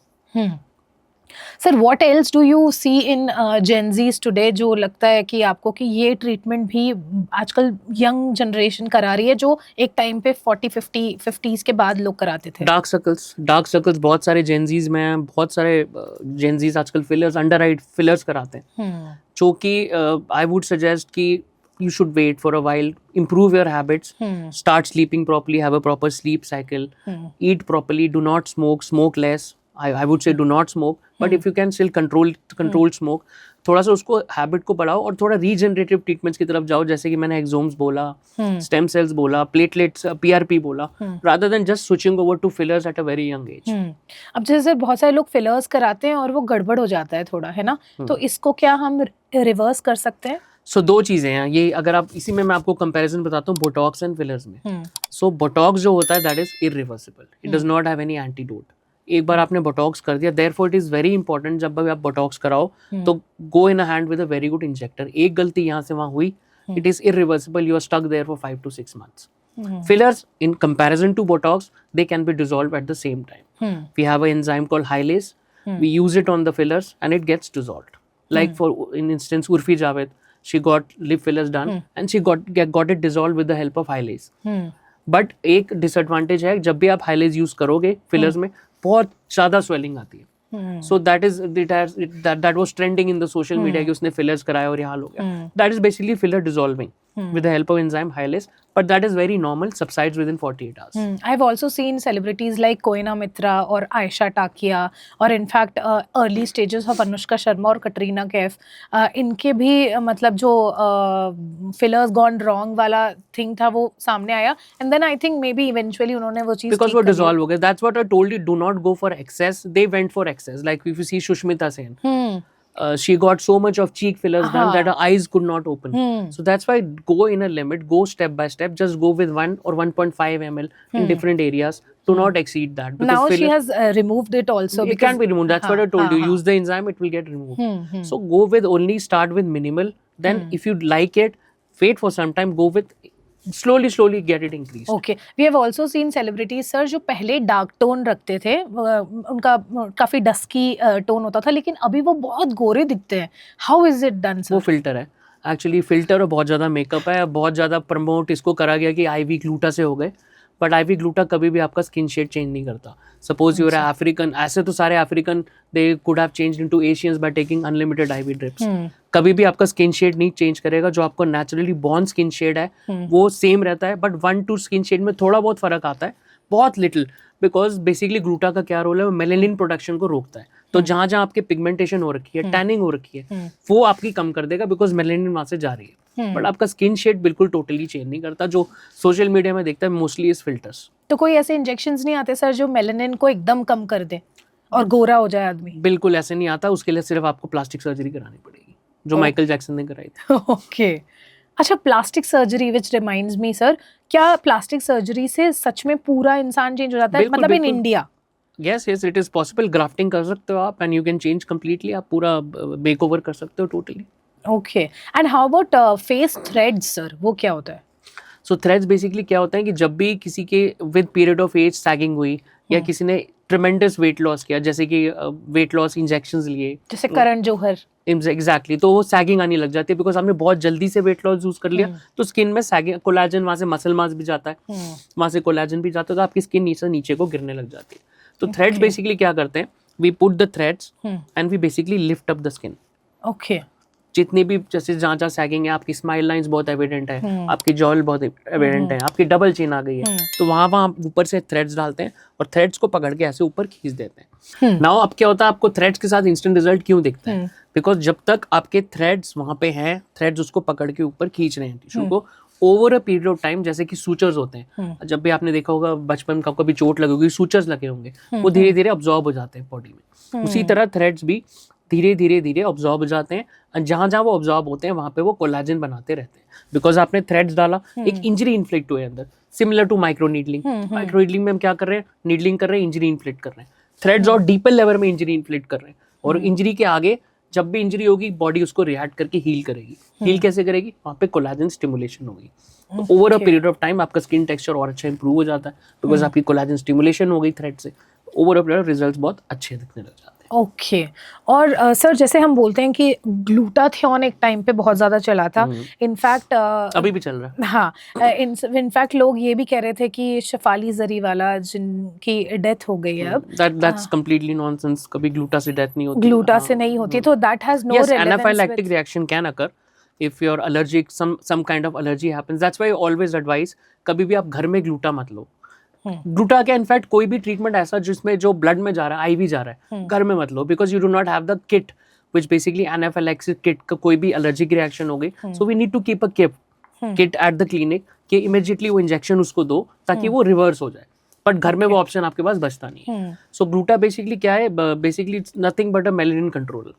Sir what else do you see in Gen Zs today जो लगता है कि आपको कि ये ट्रीटमेंट भी आजकल यंग जनरेशन करा रही है जो एक टाइम पे 40-50s के बाद लोग कराते थे?
डार्क सर्कल्स बहुत सारे जेनजीज में हैं. बहुत सारे जेनजीज आजकल फिलर्स, अंडर आइड फिलर्स कराते हैं, जो कि आई वुड सजेस्ट कि you should wait for a while, improve your habits, start sleeping properly, have a proper sleep cycle, eat properly, do not smoke less, I would say do not smoke, but if you can still control smoke, थोड़ा सा उसको habit को बढ़ाओ और थोड़ा regenerative treatments की तरफ जाओ, जैसे कि मैंने एक्सोम्स बोला, स्टेम सेल्स बोला, प्लेटलेट्स, PRP बोला, rather than just switching over to fillers at a very young age.
अब जैसे बहुत सारे लोग फिलर्स कराते हैं और वो गड़बड़ हो जाता है थोड़ा, है ना, तो इसको क्या हम रिवर्स कर सकते हैं?
सो दो चीज़ें हैं ये, अगर आप इसी में मैं आपको कंपैरिजन बताता हूँ बोटॉक्स एंड फिलर्स में. सो बोटॉक्स जो होता है that is irreversible, it does not have any antidote. एक बार आपने बोटॉक्स कर दिया, therefore it is very important जब भी आप बोटॉक्स कराओ तो go in a hand with a very good injector. एक गलती यहाँ से वहाँ हुई, it is irreversible, you are stuck there for 5 to 6 months. Fillers, in comparison to Botox, they can be dissolved at the same time. We have an enzyme called Hylase. We use it on the fillers and it gets dissolved. Like for in instance, Urfi Javed, she got lip fillers done and she got it dissolved with the help of Hylase. But एक disadvantage है, जब भी आप हाइलेज use करोगे fillers में बहुत ज्यादा swelling आती है. सो that is that was trending in the social media कि उसने फिलर्स कराया और ये हाल हो गया. That is basically filler dissolving with the help of enzyme Hylase, but that is very normal, subsides within 48 hours.
I've also seen celebrities like Koina Mitra or Aisha Takia, or in fact early stages of Anushka Sharma और Katrina Kaif, इनके भी मतलब जो fillers gone wrong वाला thing था वो सामने आया, and then I think maybe eventually उन्होंने वो चीज़
because वो dissolve हो गए. That's what I told you, do not go for excess. They went for excess. Like if you see Shushmita Sen, she got so much of cheek fillers done that her eyes could not open. So that's why go in a limit, go step by step, just go with 1 or 1.5 ml in different areas. Do not exceed that.
Now she has removed it also.
It can be removed. That's what I told you. Use the enzyme, it will get removed. So go with only, start with minimal. Then if you like it, wait for some time, go with slowly get it increased.
Okay, we have also seen celebrities sir जो पहले dark tone रखते थे, उनका काफी dusky tone होता था, लेकिन अभी वो बहुत गोरे दिखते हैं. How is it done sir?
वो फिल्टर है एक्चुअली, फिल्टर और बहुत ज़्यादा मेकअप है, बहुत ज़्यादा प्रमोट इसको करा गया कि IV ग्लूटा से हो गए, बट IV ग्लूटा कभी भी आपका स्किन शेड चेंज नहीं करता. सपोज यूर अफ्रीकन, ऐसे तो सारे African they could have changed into Asians by taking unlimited IV drips. कभी भी आपका स्किन शेड नहीं चेंज करेगा. जो आपको नेचुरली बॉर्न स्किन शेड है वो सेम रहता है, बट 1-2 स्किन शेड में थोड़ा बहुत फर्क आता है, बहुत लिटिल, बिकॉज बेसिकली ग्लूटा का क्या रोल है, वो मेलेनिन प्रोडक्शन को रोकता है. तो जहाँ जहाँ आपके पिगमेंटेशन हो रखी है, टैनिंग हो रखी है, वो आपकी कम कर देगा बिकॉज मेलेनिन वहाँ से जा रही है. बट आपका स्किन शेड बिल्कुल टोटली चेंज नहीं करता. जो सोशल मीडिया में देखता है मोस्टली इज फिल्टर्स.
तो कोई ऐसे इंजेक्शंस नहीं आते सर जो मेलेनिन को एकदम कम कर दे और गोरा हो जाए आदमी?
बिल्कुल ऐसे नहीं आता. उसके लिए सिर्फ आपको प्लास्टिक सर्जरी करानी पड़ेगी, जो माइकल जैक्सन ने कराई थी.
ओके, अच्छा, plastic surgery which reminds me sir, क्या प्लास्टिक सर्जरी से सच में पूरा इंसान चेंज हो जाता है, मतलब in India?
Yes it is possible. Grafting कर सकते हो आप and you can change completely. आप पूरा मेकओवर कर सकते हो totally.
Okay, and how about face threads sir, वो क्या होता है?
सो थ्रेड्स बेसिकली क्या होता है कि जब भी किसी के with period of age sagging हुई या किसी ने ट्रेमेंडस वेट लॉस किया, जैसे कि वेट लॉस इंजेक्शंस लिए, जैसे
करण जौहर,
एग्जैक्टली, तो वो सैगिंग आने लग जाती है बिकॉज आपने बहुत जल्दी से वेट लॉस यूज कर लिया. तो स्किन में सैगिंग, कोलेजन, वहाँ से मसल मास भी जाता है, वहाँ से कोलेजन भी जाता है, तो आपकी स्किन नीचे को गिरने लग जाती है. तो थ्रेड्स बेसिकली क्या करते हैं, we put the threads and we basically lift up the skin.
Okay,
जितनी भी जैसे जहाँ सैगिंग है, आपकी स्माइल लाइंस बहुत एविडेंट है, आपकी जॉल बहुत एविडेंट है, आपकी डबल चिन आ गई है, तो वहाँ ऊपर से थ्रेड्स डालते हैं और थ्रेड्स को पकड़ के ऐसे ऊपर खींच देते हैं. नाउ अब क्या होता है, आपको थ्रेड्स के साथ इंस्टेंट रिजल्ट क्यों दिखता है? बिकॉज जब तक आपके थ्रेड्स वहाँ पे हैं, थ्रेड्स उसको पकड़ के ऊपर खींच रहे हैं टिश्यू को, over a period of time, जैसे कि सूचर्स होते हैं, जब भी आपने देखा होगा बचपन का, कभी चोट लगी होगी, सूचर्स लगे होंगे, वो धीरे धीरे अब्जॉर्ब हो जाते हैं बॉडी में. उसी तरह थ्रेड्स भी धीरे धीरे अब्जॉर्ब हो जाते हैं, और जहाँ जहाँ वो अब्जॉर्ब होते हैं वहाँ पे वो कोलाजन बनाते रहते हैं. बिकॉज आपने थ्रेड्स डाला, एक इंजरी इन्फ्लिक्ट हुए अंदर, similar to micro needling. Micro needling में हम क्या कर रहे हैं, नीडलिंग कर रहे हैं, इंजरी इन्फ्लिक्ट कर रहे हैं. थ्रेड्स और डीपर लेवल में इंजरी इन्फ्लिक्ट कर रहे हैं, और इंजरी के आगे जब भी इंजरी होगी बॉडी उसको रिएक्ट करके हील करेगी. हील कैसे करेगी, वहाँ पे कोलाजन स्टिमुलेशन होगी. तो over a period of time आपका स्किन टेक्सचर और अच्छा इंप्रूव हो जाता है बिकॉज आपकी कोलाजन स्टिमुलेशन हो गई थ्रेड से. ओवर अ पीरियड रिजल्ट्स बहुत अच्छे दिखने लग जाते हैं.
ओके, और सर जैसे हम बोलते हैं कि ग्लूटाथियोन एक टाइम पे बहुत ज्यादा चला था, इनफैक्ट
अभी भी चल रहा है.
हाँ, इनफैक्ट लोग ये भी कह रहे थे कि शफाली जरीवाला जिनकी डेथ हो गई है अब,
दैट्स कंप्लीटली नॉनसेंस. कभी ग्लूटा से डेथ नहीं होती,
ग्लूटा से नहीं होती, तो that has no relevance.
Anaphylactic reaction can occur if you're allergic, some kind of allergy happens. That's why I always advise, कभी भी आप घर में ग्लूटा मत लो. ग्लूटा का इनफैक्ट कोई भी ट्रीटमेंट ऐसा जिसमें जो ब्लड में जा रहा है, आईवी जा रहा है, घर में मत लो, because you do not have the kit which basically anaphylaxis kit का कोई भी allergic reaction हो गई, so we need to keep a kit at the clinic कि immediately वो injection उसको दो ताकि वो reverse हो जाए, बट घर में वो ऑप्शन आपके पास बचता नहीं है. सो ग्लूटा बेसिकली क्या है, basically nothing but a melanin control.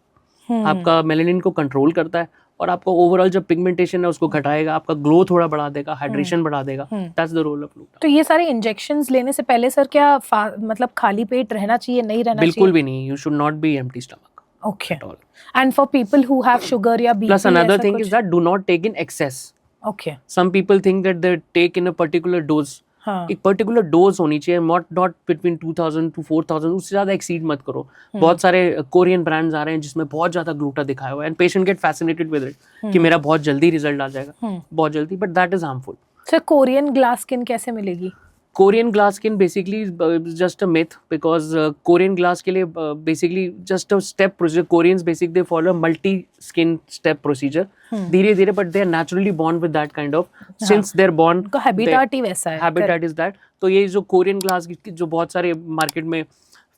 आपका मेलेनिन को कंट्रोल करता है और आपका ओवरऑल जो पिगमेंटेशन है उसको घटाएगा, आपका ग्लो थोड़ा बढ़ा देगा, हाइड्रेशन बढ़ा देगा. That's the role of gluta.
तो ये सारे इंजेक्शंस लेने से पहले सर क्या मतलब खाली पेट रहना चाहिए, नहीं रहना चाहिए?
बिल्कुल भी नहीं. You should not be empty stomach.
Okay. And for people who have sugar या BP,
plus another thing is that do not take in excess.
Okay.
Some people think that they take in a particular dose.
हाँ.
एक particular dose होनी चाहिए, not between 2000 to 4000, उससे ज़्यादा exceed मत करो. बहुत सारे कोरियन ब्रांड्स आ रहे हैं जिसमें बहुत ज़्यादा ग्लूटा दिखाया हुआ है, and patient get fascinated with it कि मेरा बहुत जल्दी रिजल्ट आ जाएगा, बहुत जल्दी, but that is harmful.
Sir Korean glass skin कैसे मिलेगी?
Korean glass skin basically just a myth, because Korean glass के लिए basically just a step procedure. Koreans basic they follow multi skin step procedure धीरे धीरे, but they are naturally born with that kind of, since they are born,
उनका habitat ही वैसा है.
Habitat is that. तो ये जो कोरियन ग्लास जो बहुत सारे मार्केट में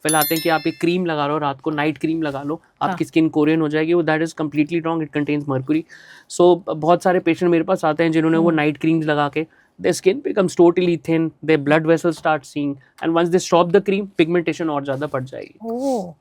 फैलाते हैं कि आप एक क्रीम लगा लो रात को, नाइट क्रीम लगा लो, आपकी स्किन कोरियन हो जाएगी, वो that is completely wrong. It contains mercury. So बहुत सारे पेशेंट मेरे पास आते हैं जिन्होंने वो नाइट क्रीम लगा के their skin becomes totally thin, their blood vessels start seeing, and once they stop the cream, pigmentation और ज़्यादा बढ़ जाएगी.
Oh,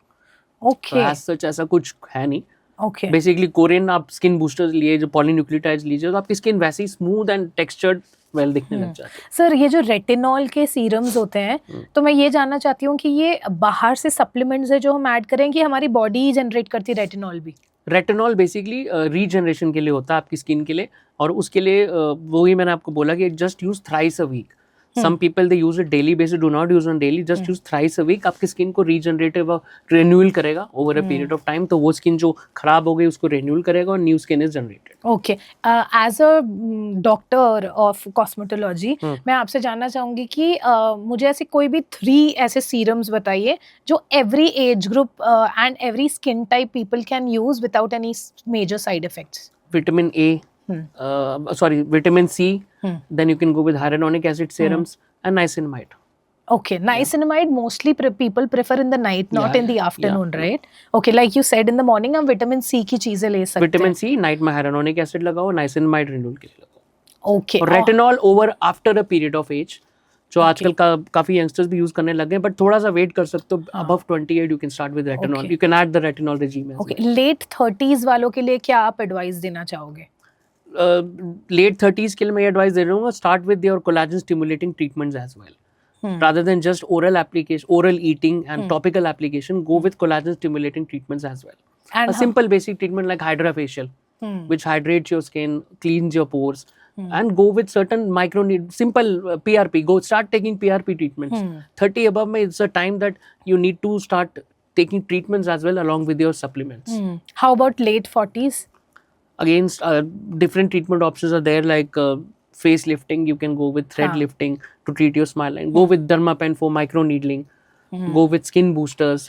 okay.
So as such ऐसा कुछ है नहीं.
Okay.
Basically कोरियन आप स्किन बूस्टर्स लिए, जो पॉलीन्यूक्लियोटाइड्स लीजिए, तो आपकी स्किन वैसे ही स्मूथ एंड टेक्सचर्ड वेल दिखने लग जाती है.
सर ये जो रेटिनॉल के सीरम्स होते हैं, तो मैं ये जानना चाहती हूँ कि ये बाहर से सप्लीमेंट्स है जो हम ऐड करें कि हमारी बॉडी जनरेट करती है रेटिनॉल भी?
रेटिनॉल बेसिकली रीजनरेशन के लिए होता है आपकी स्किन के लिए, और उसके लिए वही मैंने आपको बोला कि just use thrice a week. Some people they use it daily basis, do not use on daily, just use thrice a week. आपकी स्किन को रीजनरेटिव रिन्यूअल करेगा over a period of time. तो वो स्किन जो खराब हो गई उसको रिन्यूअल करेगा और new skin is generated.
Okay. As a doctor of cosmetology, मैं आपसे जानना चाहूँगी कि मुझे ऐसे कोई भी 3 ऐसे सीरम्स बताइए जो every age group and every skin type people can use without any major side effects.
Vitamin A, vitamin C, then you can go with hyaluronic acid serums and niacinamide.
Okay, niacinamide mostly people prefer in the night, not
Yeah,
in the afternoon,
yeah.
right? Okay, like you said in the morning हम vitamin C की चीजें ले सकते हैं.
Vitamin C night में hyaluronic acid लगाओ, niacinamide renewal के लिए लगाओ.
Okay.
और retinol over after a period of age, जो आजकल काफी यंगस्टर्स भी यूज करने लगे हैं, बट थोड़ा सा वेट कर सकते हो. Above 28 you can start with retinol. You can add the retinol regime.
Okay, late 30s वालों के लिए क्या आप एडवाइस देना चाहोगे?
लेट 30s के लिए मैं एडवाइस दे रहा हूँ, start with your collagen stimulating treatments as well. Rather than just oral eating and topical application, go with collagen stimulating treatments as well.
And
a simple basic treatment like hydrofacial, which hydrates your skin, cleans your pores, and go with certain simple PRP. Go start taking PRP treatments. 30 above, it's a time that you need to start taking treatments as well along with your supplements.
How about late 40s?
Again, different treatment options are there, like face lifting. You can go with thread lifting to treat your smile line. Go with Dermapen for micro needling. Go with skin boosters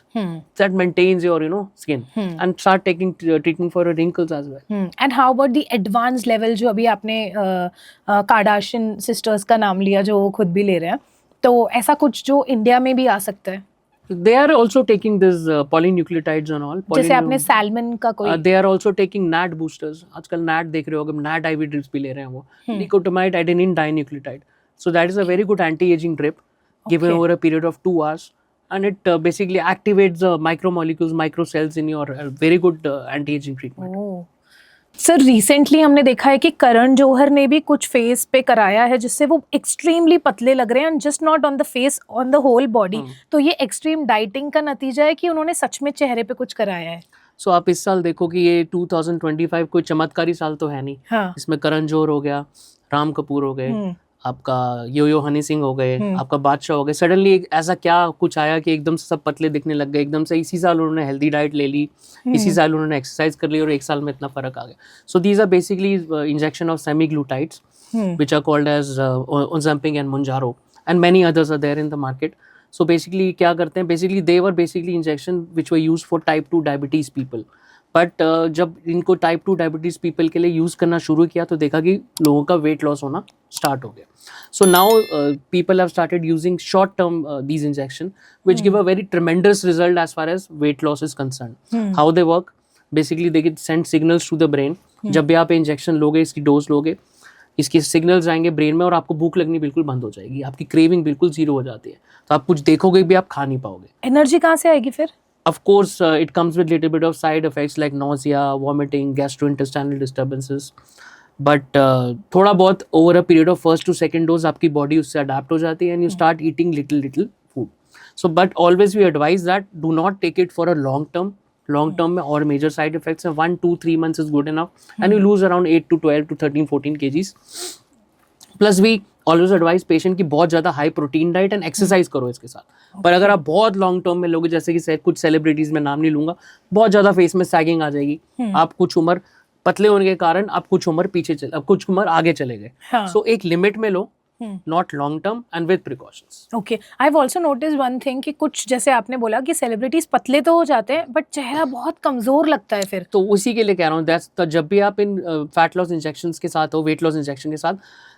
that maintains your skin, and start taking treatment for your wrinkles as well.
And how about the advanced level जो अभी आपने Kardashian sisters का नाम लिया जो वो खुद भी ले रहे हैं, तो ऐसा कुछ जो इंडिया में भी आ सकता है?
They are also taking this polynucleotides and all.
जैसे आपने सैल्मन का कोई
they are also taking NAD boosters. आजकल NAD देख रहे हो, अगर NAD IV drips भी ले रहे हैं वो, nicotinamide adenine dinucleotide. So that is a very good anti-aging drip given over a period of 2 hours, and it basically activates the micromolecules, microcells in your very good anti-aging treatment.
Sir recently हमने देखा है कि करण जौहर ने भी कुछ face पे कराया है जिससे वो एक्सट्रीमली पतले लग रहे हैं, and just not on the face, on the whole body. तो ये एक्सट्रीम डाइटिंग का नतीजा है कि उन्होंने सच में चेहरे पे कुछ कराया है?
सो आप इस साल देखो कि ये 2025 कोई चमत्कारी साल तो है नहीं.
हाँ.
इसमें करण जौहर हो गया, राम कपूर हो गए, आपका यो हनी सिंह हो गए, आपका बादशाह हो गए. सडनली ऐसा क्या कुछ आया कि एकदम से सब पतले दिखने लग गए. एकदम से इसी साल उन्होंने हेल्दी डाइट ले ली, इसी साल उन्होंने एक्सरसाइज कर ली, और 1 साल में इतना फर्क आ गया. So these are basically injection of semaglutides which are called as Ozempic and Mounjaro, and many others are there in the market. So basically क्या करते हैं, basically they were basically injection which were used for type 2 diabetes people. But जब इनको type 2 diabetes people के लिए use करना शुरू किया तो देखा कि लोगों का वेट लॉस होना स्टार्ट हो गया. So now people have started using short term these injection which give a very tremendous result as far as weight loss is concerned. How they work? Basically they get send signals to the brain. जब भी आप injection लोगे, इसकी dose लोगे, इसके signals जाएंगे brain में और आपको भूख लगनी बिल्कुल बंद हो जाएगी, आपकी क्रेविंग बिल्कुल जीरो हो जाती है, तो आप कुछ देखोगे भी आप खा नहीं पाओगे.
एनर्जी कहाँ से आएगी फिर?
Of course, it comes with little bit of side effects like nausea, vomiting, gastrointestinal disturbances. But थोड़ा बहुत over a period of first to second dose आपकी body उससे adapt हो जाती है and you start eating little food. So but always we advise that do not take it for a long term. Long term में और major side effects हैं. 1, 2, 3 months is good enough and you lose around 8 to 12 to 13, 14 kgs. Plus we always advice patient की बहुत ज़्यादा high protein diet and exercise करो इसके साथ. पर अगर आप बहुत लॉन्ग टर्म में लोगे, जैसे कि कुछ सेलिब्रिटीज़ में नाम नहीं लूँगा, बहुत ज़्यादा फेस में सैगिंग आ जाएगी, आप कुछ उम्र पतले होने के कारण आप कुछ उम्र आगे चले गए. सो एक लिमिट में लो, not long term and with precautions.
Okay, I have also noticed one thing कि कुछ, जैसे आपने बोला कि सेलिब्रिटीज पतले तो हो जाते हैं बट चेहरा बहुत कमजोर लगता है फिर.
तो उसी के लिए कह रहा हूँ, दैट्स तो जब भी आप इन फैट लॉस इंजेक्शंस के साथ हो, वेट लॉस इंजेक्शन के साथ,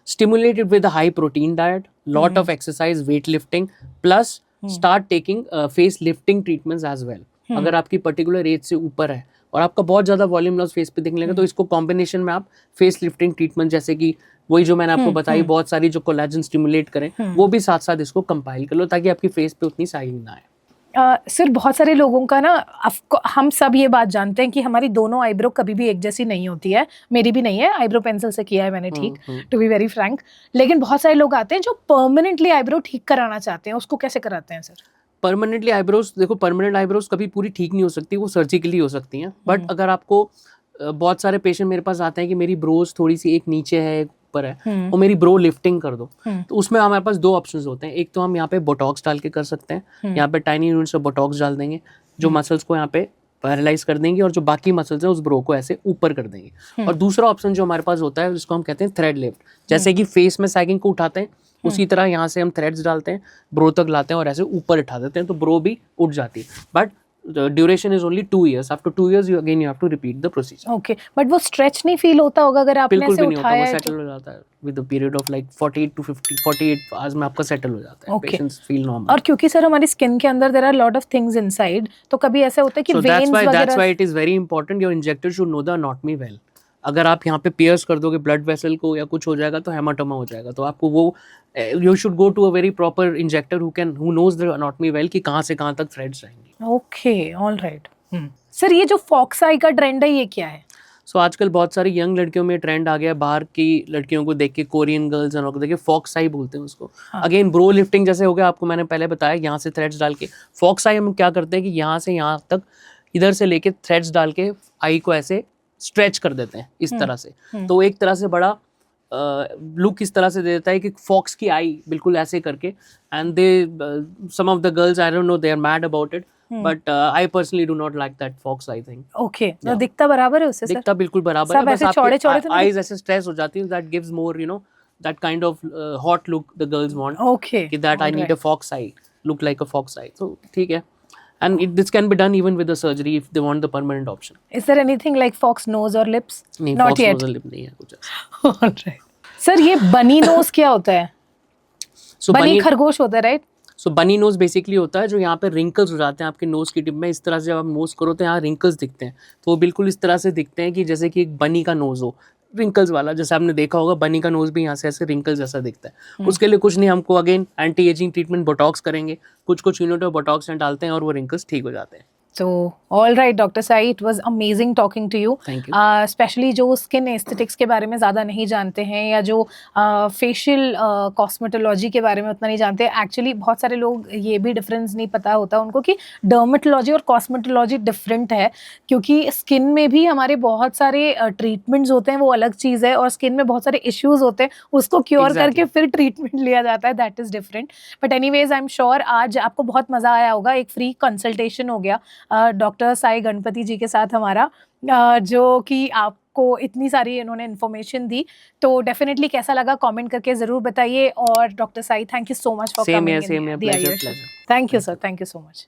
stimulated with a high protein diet, lot of exercise, weight lifting, plus start taking face lifting treatments as well. अगर आपकी पर्टिकुलर एज से ऊपर है और आपका बहुत ज़्यादा वॉल्यूम लॉस फेस पे दिखने लगा, तो इसको कॉम्बिनेशन में आप फेस लिफ्टिंग ट्रीटमेंट, जैसे कि वही जो मैंने आपको बताई, बहुत सारी जो कोलेजन स्टिमुलेट करें, वो भी साथ साथ इसको कंपाइल कर लो ताकि आपकी फेस पे उतनी साइनिंग ना आए.
सर बहुत सारे लोगों का ना, हम सब ये बात जानते हैं कि हमारी दोनों आईब्रो कभी भी एक जैसी नहीं होती है. मेरी भी नहीं है, आईब्रो पेंसिल से किया है मैंने ठीक, टू बी वेरी फ्रैंक. लेकिन बहुत सारे लोग आते हैं जो परमानेंटली आईब्रो ठीक कराना चाहते हैं, उसको कैसे कराते हैं सर?
परमानेंटली आईब्रोज, देखो परमानेंट आईब्रोज कभी पूरी ठीक नहीं हो सकती, वो सर्जिकली हो सकती हैं. बट अगर आपको, बहुत सारे पेशेंट मेरे पास आते हैं कि मेरी ब्रोज थोड़ी सी एक नीचे है, एक ऊपर है, और मेरी ब्रो लिफ्टिंग कर दो, तो उसमें हमारे पास दो ऑप्शंस होते हैं. एक तो हम यहाँ पे बोटॉक्स डाल के कर सकते हैं, यहाँ पे टाइनी यूनिट्स ऑफ बोटॉक्स डाल देंगे जो मसल्स को यहाँ पे पैरालाइज कर देंगी और जो बाकी मसल्स हैं उस ब्रो को ऐसे ऊपर कर देंगे. और दूसरा ऑप्शन जो हमारे पास होता है जिसको हम कहते हैं थ्रेड लिफ्ट. जैसे कि फेस में सैगिंग को उठाते हैं, उसी तरह यहाँ से हम थ्रेड्स डालते हैं, ब्रो तक लाते हैं और ऐसे ऊपर उठा देते हैं, तो ब्रो भी उठ जाती है. But the duration is only 2 years. After 2 years you have to repeat the procedure.
Okay, but वो stretch नहीं feel होता होगा अगर आपने ऐसे उठाया है?
वो settle हो जाता है with a period of like 48 to 48 hours में आपका settle हो जाता है.
Okay.
Patients feel normal.
और क्योंकि सर हमारी स्किन के अंदर there are lot of things inside, तो कभी ऐसा होता है कि veins वगैरह.
That's why it is very important your injector should know the anatomy well. अगर आप यहाँ पे पियर्स कर दोगे ब्लड वेसल को या कुछ हो जाएगा तो हेमाटोमा हो जाएगा. तो आपको वो, you should go to a very proper injector who knows the anatomy well कि कहाँ से कहाँ तक थ्रेड्स जाएंगे.
Okay, all right. सर ये जो फॉक्स आई का ट्रेंड है ये क्या है?
सो आजकल बहुत सारी यंग लड़कियों में ट्रेंड आ गया, बाहर की लड़कियों को देख के, कोरियन गर्ल्स और देख के फॉक्स आई बोलते हैं उसको. अगेन ब्रो लिफ्टिंग जैसे हो गया, आपको मैंने पहले बताया, यहाँ से थ्रेड्स डाल के. फॉक्स आई हम क्या करते हैं कि यहाँ से यहाँ तक इधर से लेके थ्रेड्स डाल के आई को ऐसे स्ट्रेच कर देते हैं इस तरह से. तो एक तरह से बड़ा लुक इस तरह से दे देता है कि फॉक्स की आई बिल्कुल ऐसे करके. And they some of the girls, I don't know, they are mad about it, but I personally do not like that fox eye think.
Okay, तो दिखता बराबर है उससे सर?
दिखता बिल्कुल बराबर है, बस आपकी आईज ऐसे स्ट्रेच हो जाती है. That gives more, you know, that kind of hot look the girls want.
Okay,
कि that I need a fox eye, look like a fox eye. तो ठीक है. And this can be done even with the surgery if they want the permanent option.
Is there anything like fox nose or lips?
नहीं,
Not
fox
yet.
nose और lip नहीं है कुछ ऐसा.
Alright. Sir ये बनी नोज क्या होता है?
So
बनी खरगोश होता है, राइट?
सो बनी नोज बेसिकली होता है जो यहाँ पे रिंकल्स हो जाते हैं आपके नोज की टिप में. इस तरह से जब आप नोज करो तो यहाँ रिंकल्स दिखते हैं, तो वो बिल्कुल इस तरह से दिखते हैं कि जैसे कि एक बनी का नोज हो, रिंकल्स वाला. जैसे आपने देखा होगा बनी का नोज भी यहाँ से ऐसे रिंकल्स जैसा दिखता है. उसके लिए कुछ नहीं, हमको again anti ageing treatment Botox करेंगे, कुछ यूनिट ऑफ बोटॉक्स डालते हैं और वो रिंकल्स ठीक हो जाते हैं.
So, all right, Dr. Sai, it was amazing talking to you.
Thank you.
Especially जो skin aesthetics के बारे में ज़्यादा नहीं जानते हैं या जो facial cosmetology के बारे में उतना नहीं जानते, actually बहुत सारे लोग ये भी difference नहीं पता होता उनको कि dermatology और cosmetology different है, क्योंकि skin में भी हमारे बहुत सारे treatments होते हैं, वो अलग चीज़ है, और skin में बहुत सारे issues होते हैं, उसको cure करके फिर treatment लिया जाता है, that is different. But anyways, I'm sure आज आपको बहुत मज़ा आया होगा. एक free consultation हो गया डॉक्टर साई गणपति जी के साथ हमारा, जो कि आपको इतनी सारी इन्होंने इन्फॉर्मेशन दी. तो डेफिनेटली कैसा लगा कमेंट करके ज़रूर बताइए. और doctor Sai, thank you so much for coming in the Iyer show. Thank you sir, thank you so much.